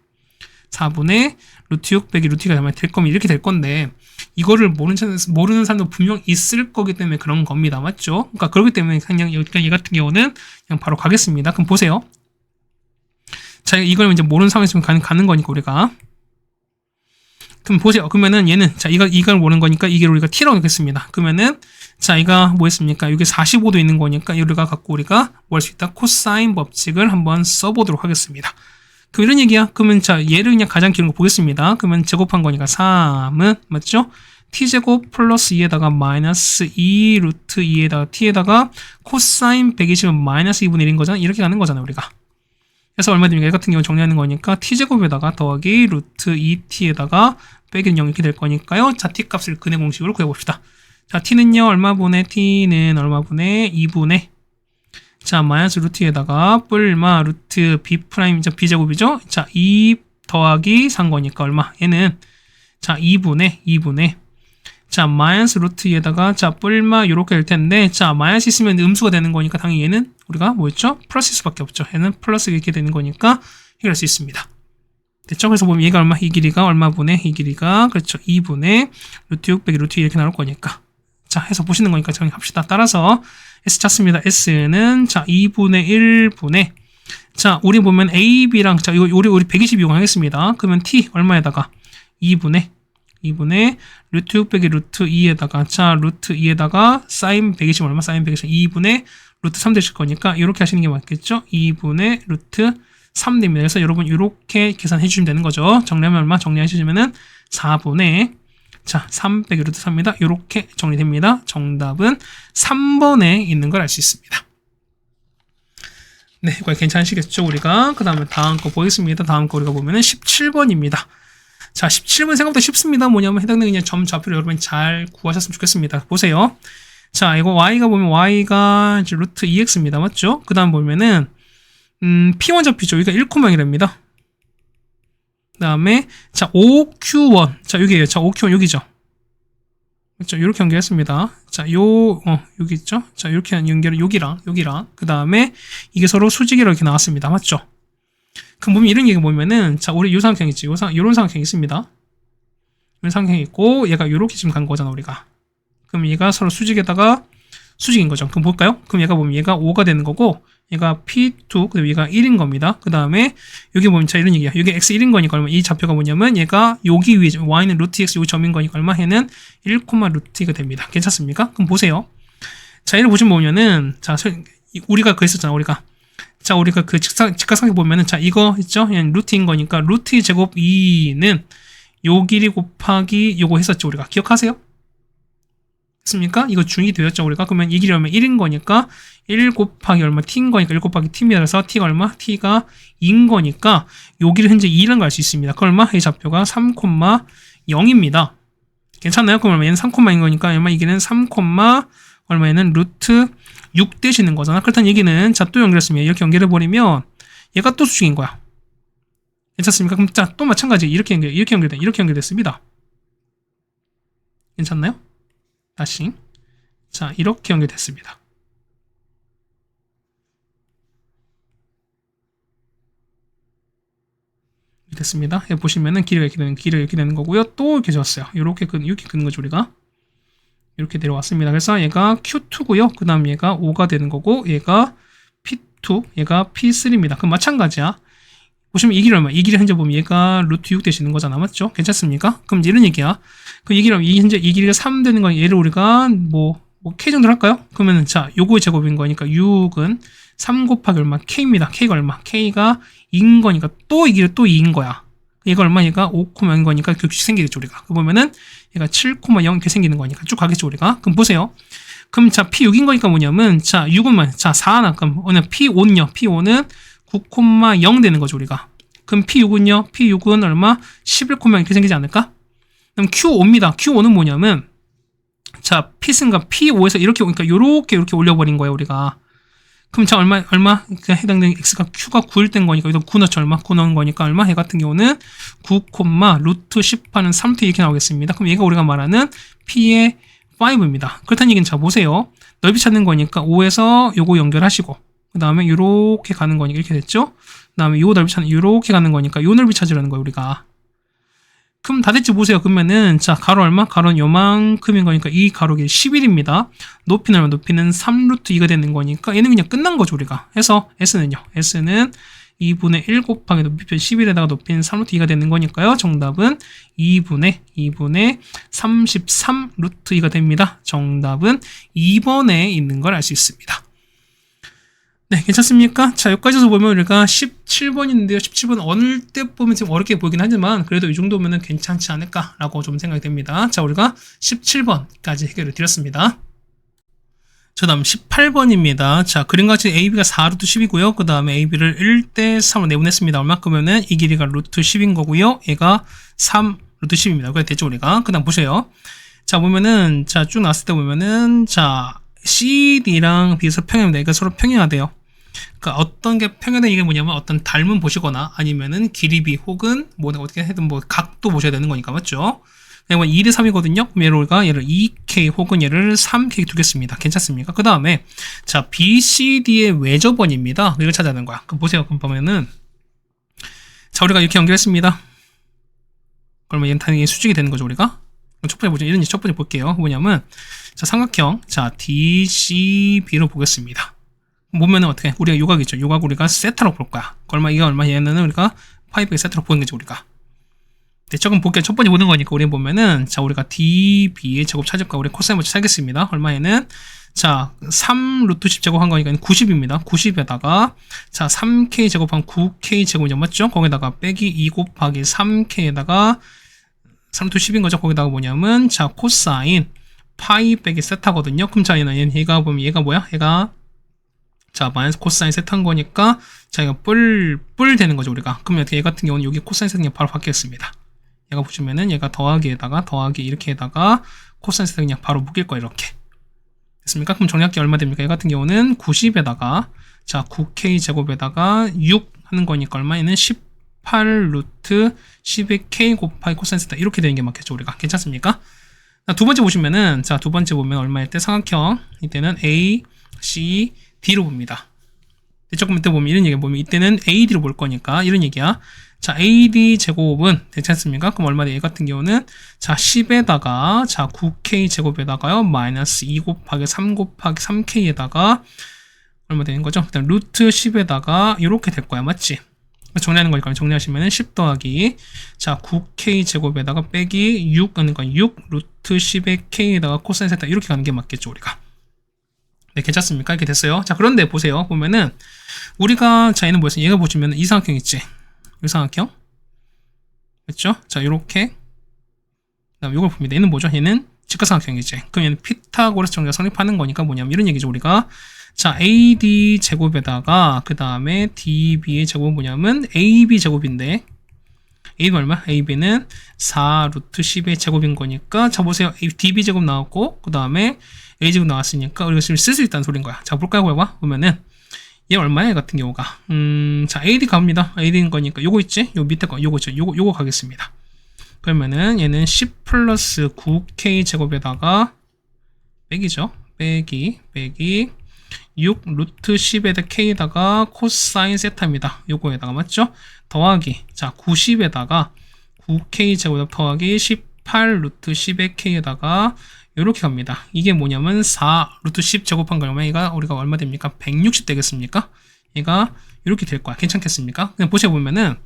4분의 루트 6 빼기 루트 2가 될 거면 이렇게 될 건데, 이거를 모르는 사람도 분명 있을 거기 때문에 그런 겁니다. 맞죠? 그러니까 그렇기 때문에 그냥 얘 같은 경우는 그냥 바로 가겠습니다. 그럼 보세요. 자, 이걸 이제 모르는 상황에서 가는 거니까 우리가. 그럼 보세요. 그러면은 얘는, 자, 이걸 모르는 거니까 이게 우리가 t라고 하겠습니다. 그러면은, 자, 이가 뭐였습니까? 여기 45도 있는 거니까 우리가 갖고 우리가 뭐 할 수 있다? 코사인 법칙을 한번 써보도록 하겠습니다. 그럼 이런 얘기야. 그러면 자, 얘를 그냥 가장 길은 거 보겠습니다. 그러면 제곱한 거니까 3은 맞죠? t제곱 플러스 2에다가 마이너스 2 루트 2에다가 t에다가 코사인 120은 마이너스 2분의 1인 거잖아. 이렇게 가는 거잖아, 우리가. 그래서 얼마 됩니까? 얘 같은 경우 정리하는 거니까 t제곱에다가 더하기 루트 2t에다가 빼기는 0 이렇게 될 거니까요. 자, t 값을 근의 공식으로 구해봅시다. 자, t는요, 얼마 분의 t는 얼마 분의 2분의 자, 마이너스 루트에다가 뿔마 루트 b 프라임 b제곱이죠? 자, 2 더하기 3 거니까 얼마? 얘는 자, 2분의 자, 마이너스 루트에다가 자, 뿔마 요렇게 될 텐데 자, 마이너스 있으면 음수가 되는 거니까 당연히 얘는 우리가 뭐였죠? 플러스일 수밖에 없죠. 얘는 플러스 이렇게 되는 거니까 해결할 수 있습니다. 됐죠? 그래서 보면 얘가 얼마? 이 길이가 얼마 분의 이 길이가 그렇죠. 2분의 루트 6 빼기 루트 2 이렇게 나올 거니까 자, 해서 보시는 거니까 정리합시다. 따라서 S 찾습니다. S는 자 2분의 1분의 자 우리 보면 A, B랑 자 이거 우리 120 이용하겠습니다. 그러면 T 얼마에다가 2분의 루트 6 빼기 루트 2에다가 자 루트 2에다가 사인 120 얼마? 사인 120 2분의 루트 3 되실 거니까 이렇게 하시는 게 맞겠죠? 2분의 루트 3 됩니다. 그래서 여러분 이렇게 계산해 주시면 되는 거죠. 정리하면 얼마? 정리해 주시면은 4분의 자, 3 빼기 루트 3입니다. 이렇게 정리됩니다. 정답은 3번에 있는 걸 알 수 있습니다. 네, 이거 괜찮으시겠죠? 우리가 그 다음에 다음 거 보겠습니다. 다음 거 우리가 보면은 17번입니다. 자, 17번 생각보다 쉽습니다. 뭐냐면 해당되는 그냥 점 좌표를 여러분이 잘 구하셨으면 좋겠습니다. 보세요. 자, 이거 y가 보면 y가 이제 루트 2x입니다. 맞죠? 그 다음 보면은 p1 좌표죠. 여기가 1,0이랍니다. 그 다음에 자 5q1 자 여기에요. 자 5q1 여기죠. 그렇죠. 이렇게 연결했습니다. 자 여기 있죠. 자 이렇게 연결을 여기랑 그 다음에 이게 서로 수직이라고 이렇게 나왔습니다. 맞죠? 그럼 보면 이런 얘기 보면은 자 우리 요 삼각형 있지. 요런 삼각형 있습니다. 이런 삼각형이 있고 얘가 요렇게 지금 간 거잖아 우리가. 그럼 얘가 서로 수직에다가 수직인 거죠. 그럼 볼까요? 그럼 얘가 보면 얘가 5가 되는 거고 얘가 P2, 그리고 얘가 1인 겁니다. 그 다음에 여기 보면 자 이런 얘기야. 여기 X1인 거니까 얼마? 이 좌표가 뭐냐면 얘가 여기 위에 Y는 루트 X 여기 점인 거니까 얼마? 해는 1, 루트 2가 됩니다. 괜찮습니까? 그럼 보세요. 자 얘를 보시면은 자 우리가 그랬었잖아 우리가. 자 우리가 그 직각삼각형 보면은 자 이거 있죠? 얘는 루트인 거니까 루트 제곱 2는 요 길이 곱하기 요거 했었죠 우리가. 기억하세요? 했습니까? 이거 중이 되었죠 우리가. 그러면 이 길이 얼마? 1인 거니까 1 곱하기 얼마? t인 거니까 1 곱하기 t입니다. 그래서 t가 얼마? t가 2인 거니까 여기를 현재 2라는 걸 알 수 있습니다. 그 얼마? 이 좌표가 3,0입니다. 괜찮나요? 그럼 얘는 3,0인 거니까 얼마? 이 길이는 3, 얼마에는 루트 6 되시는 거잖아. 그렇다는 얘기는 자 또 연결했습니다. 이렇게 연결해버리면 얘가 또 수직인 거야. 괜찮습니까? 그럼 자 또 마찬가지 이렇게 연결됐습니다. 괜찮나요? 다시 자 이렇게 연결됐습니다. 됐습니다. 여기 보시면은 길이가 이렇게 되는 거고요. 또 이렇게 줬어요. 이렇게 긋는 거죠 우리가. 이렇게 내려왔습니다. 그래서 얘가 Q2고요. 그 다음 얘가 5가 되는 거고 얘가 P2, 얘가 P3입니다. 그럼 마찬가지야. 보시면 이 길이 얼마? 이 길이 현재 보면 얘가 루트 6 되시는 거잖아. 맞죠? 괜찮습니까? 그럼 이런 얘기야. 그 이 길이 현재 이 길이가 3 되는 건 얘를 우리가 뭐 K 정도로 할까요? 그러면은 자 요거의 제곱인 거니까 6은 3 곱하기 얼마? K입니다. K가 얼마? K가 2인 거니까 또 이 길이 또 2인 거야. 얘가 얼마? 얘가 5,0인 거니까 규칙 생기겠죠 우리가. 그 보면은 얘가 7,0 이렇게 생기는 거니까 쭉 가겠죠 우리가. 그럼 보세요. 그럼 자, P6인 거니까 뭐냐면, 자, 6은 자, 4나, 그럼, P5는요, P5는 9,0 되는 거죠, 우리가. 그럼 P6은요, P6은 얼마? 11,0 이렇게 생기지 않을까? 그럼 Q5입니다. Q5는 뭐냐면, 자, P승과 P5에서 이렇게 오니까, 이렇게 올려버린 거예요, 우리가. 그럼 자, 얼마? 그 해당되는 X가 Q가 9일 된 거니까, 여기서 9 넣죠, 얼마? 9 넣은 거니까, 얼마? 얘 같은 경우는 9, 루트 10하는 3t 이렇게 나오겠습니다. 그럼 얘가 우리가 말하는 P의 5입니다. 그렇다는 얘기는 자, 보세요. 넓이 찾는 거니까 5에서 요거 연결하시고, 그 다음에 요렇게 가는 거니까 이렇게 됐죠? 그 다음에 요 넓이 찾는, 요렇게 가는 거니까 요 넓이 찾으라는 거예요, 우리가. 그럼 다 됐지 보세요. 그러면은, 자, 가로 얼마? 가로는 요만큼인 거니까 이 가로 길이 11입니다. 높이는 얼마? 높이는 3루트 2가 되는 거니까 얘는 그냥 끝난 거죠, 우리가. 해서 S는요. S는 2분의 1 곱하기 높이편 11에다가 높이는 3루트 2가 되는 거니까요. 정답은 2분의 33 루트 2가 됩니다. 정답은 2번에 있는 걸 알 수 있습니다. 네, 괜찮습니까? 자, 여기까지서 보면 우리가 17번인데요. 17번 어느 때 보면 좀 어렵게 보이긴 하지만 그래도 이 정도면은 괜찮지 않을까라고 좀 생각이 됩니다. 자, 우리가 17번까지 해결을 드렸습니다. 자, 다음 18번입니다. 자, 그림같이 AB가 4루트 10이고요. 그 다음에 AB를 1대 3으로 내분했습니다. 얼마큼이면은 이 길이가 루트 10인 거고요. 얘가 3 루트 10입니다. 그래 됐죠, 우리가. 그 다음 보세요. 자, 보면은, 자, 쭉 나왔을 때 보면은, 자, CD랑 B에서 평행입니다. 이거 서로 평행하대요. 그러니까 어떤 게 평행된 이게 뭐냐면 어떤 닮은 보시거나 아니면은 길이 B 혹은 뭐 어떻게 해든 뭐 각도 보셔야 되는 거니까 맞죠? 그러면 2대 3이거든요. 그럼 얘를 2K 혹은 얘를 3K 두겠습니다. 괜찮습니까? 그 다음에 자 BCD의 외접원입니다. 이걸 찾아야 되는 거야. 그럼 보세요. 그럼 보면은 자 우리가 이렇게 연결했습니다. 그러면 얘는 당연히 수직이 되는 거죠 우리가. 첫 번째 보죠. 이런 첫 번째 볼게요. 뭐냐면 자 삼각형 자 DCB로 보겠습니다. 보면은 어떻게 우리가 요각이죠. 요각 우리가 세타로 볼 거야. 얼마 이게 얼마 얘는 우리가 파이브의 세타로 보는 거죠 우리가. 네, 조금 볼게요. 첫 번째 보는 거니까 우리 보면은 자 우리가 DB의 제곱 찾을까 우리 코사인 먼저 찾겠습니다. 얼마에는 자 3 루트 10 제곱한 거니까 90입니다. 90에다가 자 3K 제곱한 9K 제곱이죠. 맞죠? 거기다가 빼기 2 곱하기 3K에다가 3 루트 10인 거죠. 거기다가 뭐냐면 자 코사인 파이 빼기 세타거든요. 그럼 자 얘가 보면 얘가 뭐야? 얘가 자 마이너스 코사인 세타인 거니까 자 이거 뿔 되는 거죠 우리가. 그러면 얘 같은 경우는 여기 코사인 세타 그냥 바로 바뀌었습니다. 얘가 보시면은 얘가 더하기에다가 더하기 이렇게에다가 코사인 세타 그냥 바로 묶일 거예요 이렇게. 됐습니까? 그럼 정리할게 얼마 됩니까? 얘 같은 경우는 90에다가 자 9K 제곱에다가 6 하는 거니까 얼마에는 18 루트 12K 곱하기 코사인 세타 이렇게 되는 게 맞겠죠 우리가. 괜찮습니까? 자, 두 번째 보시면은 자 두 번째 보면 얼마일 때 삼각형 이때는 A, C, D로 봅니다. 조금 이때 보면 이런 얘기 보면 이때는 AD로 볼 거니까 이런 얘기야. 자 AD 제곱은 괜찮습니까? 그럼 얼마 돼? 얘 같은 경우는 자 10에다가 자 9K 제곱에다가요 마이너스 2 곱하기 3 곱하기 3K에다가 얼마 되는 거죠? 일단 루트 10에다가 이렇게 될 거야 맞지? 정리하는 거니까 정리하시면은 10 더하기 자 9K 제곱에다가 빼기 6 하는 건 6 루트 10의 K에다가 코사인 세타 이렇게 가는 게 맞겠죠 우리가. 네, 괜찮습니까? 이렇게 됐어요. 자, 그런데 보세요. 보면은, 우리가, 자, 얘는 뭐였어? 얘가 보시면은 이 삼각형 있지? 이 삼각형. 그렇죠? 자, 요렇게. 그 다음 요걸 봅니다. 얘는 뭐죠? 얘는 직각삼각형이지. 그럼 얘는 피타고라스 정리가 성립하는 거니까 뭐냐면 이런 얘기죠, 우리가. 자, AD 제곱에다가, 그 다음에 DB의 제곱은 뭐냐면 AB 제곱인데, AB 얼마? AB는 4 루트 10의 제곱인 거니까, 자, 보세요. DB 제곱 나왔고, 그 다음에 A 제곱 나왔으니까 우리가 지금 쓸 수 있다는 소린 거야. 자, 볼까요? 봐봐. 보면은 얘 얼마야? 얘 같은 경우가 자 AD 갑니다. AD인 거니까 요거 있지? 요 밑에 거 요거 있죠? 요거 가겠습니다. 그러면은 얘는 10 플러스 9K 제곱에다가 빼기죠. 빼기 6 루트 10에다 K에다가 코사인 세타입니다. 요거에다가 맞죠? 더하기 자 90에다가 9K 제곱에다 더하기 18 루트 10의 K에다가 이렇게 갑니다. 이게 뭐냐면 4 루트 10 제곱한 거면 얘가 우리가 얼마 됩니까? 160 되겠습니까? 얘가 이렇게 될 거야. 괜찮겠습니까? 그냥 보시면은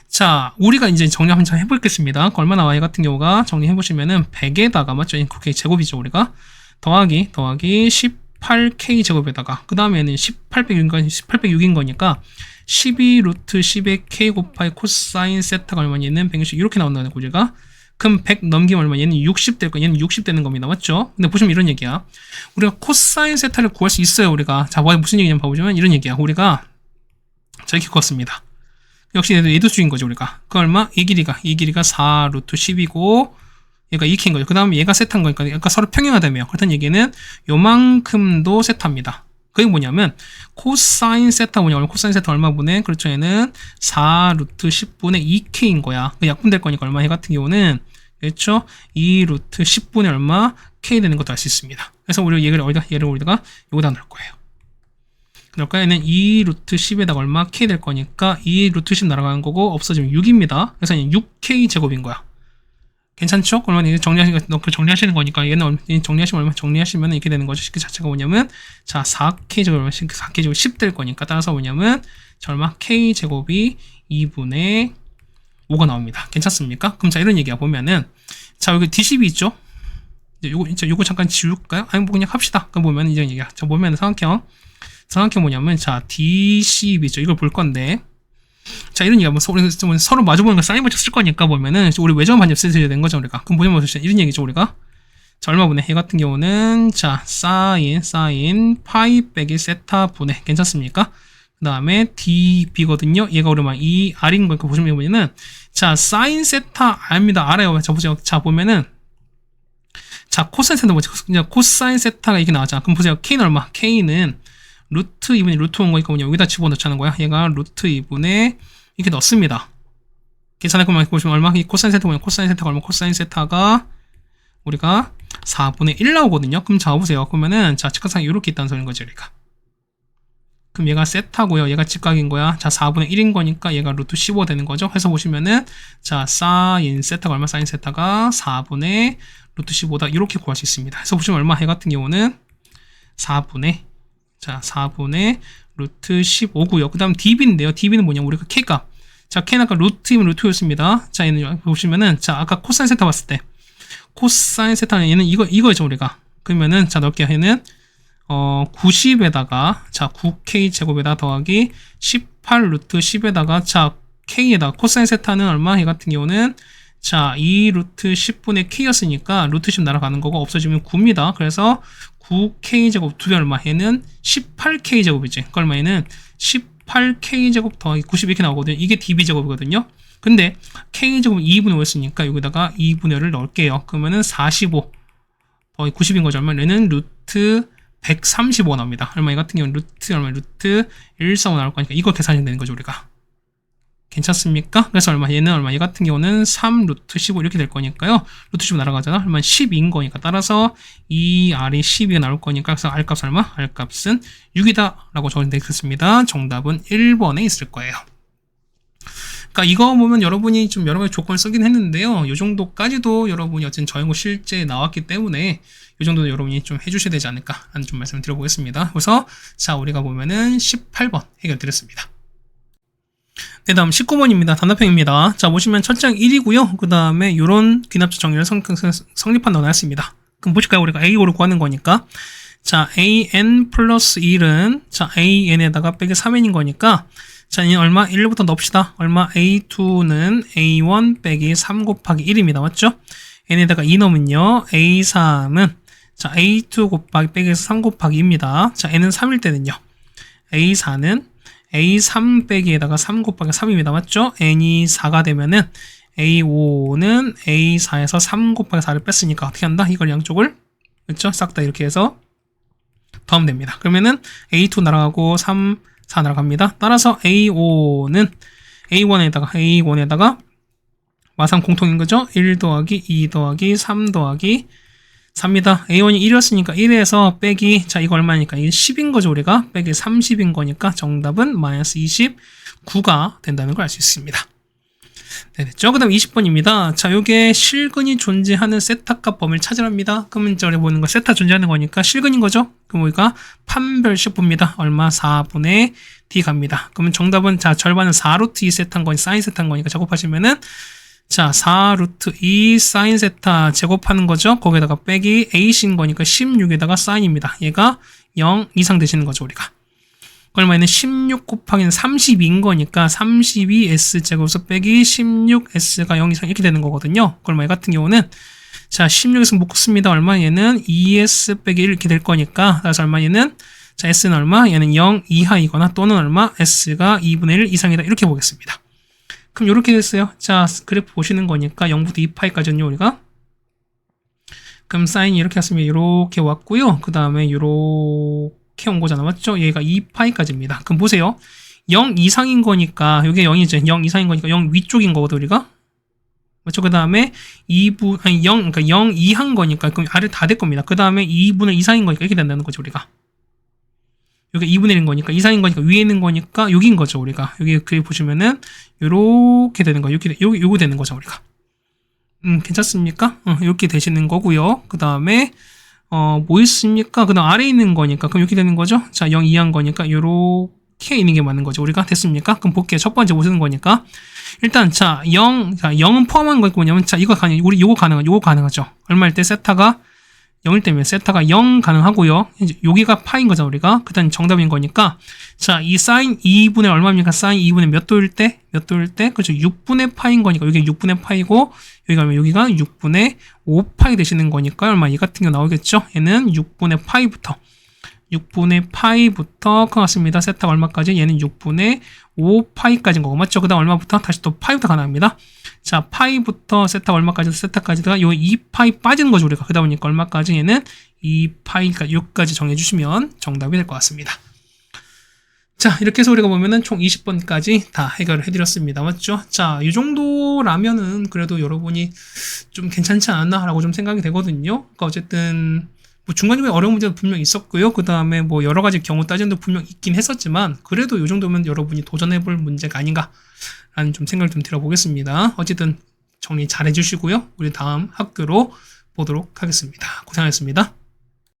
자 우리가 이제 정리 한번 해보겠습니다. 얼마 나와? 얘 같은 경우가 정리해보시면은 100에다가 맞죠? 9K 제곱이죠 우리가 더하기 18K 제곱에다가 그 다음에는 1806인 거니까 12 루트 10의 K 곱하기 코사인 세타가 얼마냐면 160 이렇게 나온다는 거죠 우리가. 그럼 100 넘기면 얼마? 얘는 60 될 거, 얘는 60 되는 겁니다. 맞죠? 근데 보시면 이런 얘기야. 우리가 코사인 세타를 구할 수 있어요, 우리가. 자, 무슨 얘기냐면 봐보시면 이런 얘기야. 우리가 자, 이렇게 구했습니다. 역시 얘도 수인 거죠, 우리가. 그 얼마? 이 길이가 4 루트 10이고, 얘가 2K인 거죠. 그 다음에 얘가 세타인 거니까, 그러니까 서로 평행하다며. 그렇다는 얘기는 요만큼도 세타입니다. 그게 뭐냐면, 코사인 세타 뭐냐? 코사인 세타 얼마 분의? 그렇죠. 얘는 4 루트 10분의 2K인 거야. 그 약분될 거니까 얼마? 얘 같은 경우는, 그렇죠? 2 루트 10분의 얼마? K 되는 것도 알 수 있습니다. 그래서 우리가 얘를 우리가 여기다 넣을 거예요. 그러니까 얘는 2 루트 10에다가 얼마? K 될 거니까 2 루트 10 날아가는 거고 없어지면 6입니다. 그래서 얘는 6K 제곱인 거야. 괜찮죠? 그러면 이제 정리하시는 거니까 얘는 정리하시면 이렇게 되는 거죠. 그 자체가 뭐냐면 자 4K 제곱 4K 제곱 10 될 거니까 따라서 뭐냐면 자 얼마? K 제곱이 2분의 5가 나옵니다. 괜찮습니까? 그럼 자 이런 얘기야 보면은 자 여기 D10이 있죠? 요거 잠깐 지울까요? 아니 뭐 그냥 합시다. 그럼 보면 이런 얘기야. 자 보면 삼각형 뭐냐면 자 D10 있죠. 이걸 볼 건데 자 이런 얘기야. 뭐 서로 마주보는 거 사인 반적 쓸 거니까 보면은 우리 외전 반적 써야 되는 거죠 우리가. 그럼 보시면 이런 얘기죠 우리가. 자 얼마 분의 얘 같은 경우는 자 사인 파이 빼기 세타 분의 괜찮습니까? 그 다음에 db거든요. 얘가 우리 막 2r인 거니까 보시면 뭐냐면 자 사인 세타 R입니다. 알아요. 자 보세요. 자 보면은 자 코사인 세타 뭐지? 그냥 코사인 세타가 이렇게 나왔잖아. 그럼 보세요. K는 얼마? K는 루트 2분의 루트 1 거니까 뭐냐 여기다 집어넣자는 거야. 얘가 루트 2분의 이렇게 넣습니다. 계산해 보면 보시면 얼마? 이 코사인 세타 뭐냐? 코사인 세타가 얼마? 코사인 세타가 우리가 4분의 1 나오거든요. 그럼 자 보세요. 그러면은 자 직각상이 이렇게 있다는 소리인 거죠, 우리가. 그럼 얘가 세타고요. 얘가 직각인 거야. 자 4분의 1인 거니까 얘가 루트 15 되는 거죠. 해서 보시면은 자 사인 세타가 얼마? 사인 세타가 4분의 루트 15다. 이렇게 구할 수 있습니다. 그래서 보시면 얼마? 해 같은 경우는 4분의 루트 15고요. 그 다음 db인데요. db는 뭐냐? 우리가 k값. 자, k는 아까 루트이면 루트였습니다. 자, 얘는 보시면은, 자, 아까 코사인 세타 봤을 때, 코사인 세타는 얘는 이거죠, 우리가. 그러면은, 자, 넣을게요. 얘는, 90에다가, 자, 9k 제곱에다가 더하기 18 루트 10에다가, 자, k에다가, 코사인 세타는 얼마? 얘 같은 경우는, 자, 2 루트 10분의 k였으니까, 루트 10 날아가는 거고, 없어지면 9입니다. 그래서, 9k제곱 두 배 얼마? 얘는 18k제곱이지. 그 얼마? 얘는 18k제곱 더하기 90 이렇게 나오거든요. 이게 db제곱이거든요. 근데 k제곱은 2분의 5였으니까 여기다가 2분의 5를 넣을게요. 그러면은 45 더하기 90인 거죠. 얼마? 얘는 루트 135 나옵니다. 얼마? 이 같은 경우는 루트 145 나올 거니까 이거 계산이 되는 거죠, 우리가. 괜찮습니까? 그래서 얼마? 얘는 얼마? 얘 같은 경우는 3 루트 15 이렇게 될 거니까요. 루트 15 날아가잖아. 얼마? 10인 거니까. 따라서 이 R이 12가 나올 거니까. 그래서 R값 얼마? R값은 6이다. 라고 적어내겠습니다. 정답은 1번에 있을 거예요. 그러니까 이거 보면 여러분이 좀 여러 가지 조건을 쓰긴 했는데요. 이 정도까지도 여러분이 어쨌든 저행고 실제 나왔기 때문에 이 정도도 여러분이 좀 해주셔야 되지 않을까 하는 좀 말씀을 드려보겠습니다. 그래서 자 우리가 보면은 18번 해결드렸습니다. 네, 다음 19번입니다. 단답형입니다. 자, 보시면 첫 장 1이고요. 그 다음에 이런 귀납적 정리를 성립한 나왔습니다. 그럼 보실까요? 우리가 A5를 구하는 거니까. 자, AN 플러스 1은, 자, AN에다가 빼기 3N인 거니까, 자, 이 얼마? 1부터 넣읍시다. 얼마? A2는 A1 빼기 3 곱하기 1입니다. 맞죠? N에다가 2 넣으면요. A3은, 자, A2 곱하기 빼기 3 곱하기 2입니다. 자, N은 3일 때는요. A4는 A3 빼기에다가 3 곱하기 3입니다. 맞죠? N이 4가 되면은 A5는 A4에서 3 곱하기 4를 뺐으니까 어떻게 한다? 이걸 양쪽을 그렇죠? 싹 다 이렇게 해서 더하면 됩니다. 그러면은 A2 날아가고 3, 4 날아갑니다. 따라서 A5는 A1에다가 마상 공통인 거죠? 1 더하기 2 더하기 3 더하기 4입니다. A1이 1이었으니까 1에서 빼기, 자, 이거 얼마니까? 이게 10인 거죠, 우리가? 빼기 30인 거니까 정답은 마이너스 29가 된다는 걸 알 수 있습니다. 네, 됐죠? 그 다음 20번입니다. 자, 요게 실근이 존재하는 세타값 범위를 찾으랍니다. 그러면 이제 우리 보는 거 세타 존재하는 거니까 실근인 거죠? 그럼 우리가 판별식 봅니다. 얼마? 4분의 D 갑니다. 그러면 정답은, 자, 절반은 4루트 2 세타인 거니, 사인 세타인 거니까 작업하시면은 자, 4 루트 2 사인 세타 제곱하는 거죠. 거기에다가 빼기 A신 거니까 16에다가 사인입니다. 얘가 0 이상 되시는 거죠, 우리가. 얼마에는 16 곱하기 32인 거니까 32s제곱에서 빼기 16s가 0 이상 이렇게 되는 거거든요. 얼마 같은 경우는 자 16에서 묶습니다. 얼마 얘는 2s 빼기 1 이렇게 될 거니까 그래서 얼마 얘는 자 s는 얼마 얘는 0 이하이거나 또는 얼마 s가 2분의 1 이상이다 이렇게 보겠습니다. 그럼 이렇게 됐어요. 자 그래프 보시는 거니까 0부터 2파이까지는요 우리가 그럼 사인이 이렇게 왔으면 이렇게 왔고요. 그 다음에 이렇게 온 거잖아. 맞죠? 얘가 2파이까지입니다. 그럼 보세요. 0 이상인 거니까 이게 0이죠. 0 이상인 거니까 0 위쪽인 거거든 우리가. 맞죠? 그 다음에 2분 아니 0 그러니까 0 이하인 거니까 그럼 아래 다 될 겁니다. 그 다음에 2분의 이상인 거니까 이렇게 된다는 거죠 우리가. 여기 2분의 1인 거니까 이상인 거니까 위에 있는 거니까 여기인 거죠 우리가. 여기 글 보시면은 이렇게 되는 거 이렇게 요거 되는 거죠 우리가. 괜찮습니까? 이렇게 되시는 거고요. 그 다음에 뭐 있습니까? 그 다음 아래에 있는 거니까 그럼 이렇게 되는 거죠. 자 0 이하인 거니까 이렇게 있는 게 맞는 거죠 우리가. 됐습니까? 그럼 볼게요. 첫 번째 보시는 거니까 일단 자 0은 포함한 거 있고 뭐냐면 자 이거 가능 우리 요거 가능하죠. 얼마일 때 세타가 0일 때면 세타가 0 가능하고요. 이제 여기가 파인 거죠 우리가. 그 다음 정답인 거니까 자 이 사인 2분의 얼마입니까? 사인 2분의 몇 도일 때? 몇 도일 때? 그렇죠. 6분의 파인 거니까 여기 6분의 파이고 여기가 6분의 5파이 되시는 거니까 얼마 이 같은 경우 나오겠죠. 얘는 6분의 파이부터 같습니다. 세타가 얼마까지? 얘는 6분의 5파이까지인 거고 맞죠? 그 다음 얼마부터? 다시 또 파이부터 가능합니다. 자 파이부터 세타가 얼마까지? 세타까지가 요 2파이 빠지는 거죠 우리가. 그러다 보니까 얼마까지? 얘는 2파이까지 여기까지 정해주시면 정답이 될 것 같습니다. 자 이렇게 해서 우리가 보면은 총 20번까지 다 해결을 해드렸습니다. 맞죠? 자 이 정도라면은 그래도 여러분이 좀 괜찮지 않았나 라고 좀 생각이 되거든요. 그러니까 어쨌든 뭐 중간중간에 어려운 문제도 분명 있었고요. 그 다음에 뭐 여러 가지 경우 따지는 데 분명 있긴 했었지만 그래도 이 정도면 여러분이 도전해볼 문제가 아닌가 라는 좀 생각을 좀 들어보겠습니다. 어쨌든 정리 잘 해주시고요. 우리 다음 학교로 보도록 하겠습니다. 고생하셨습니다.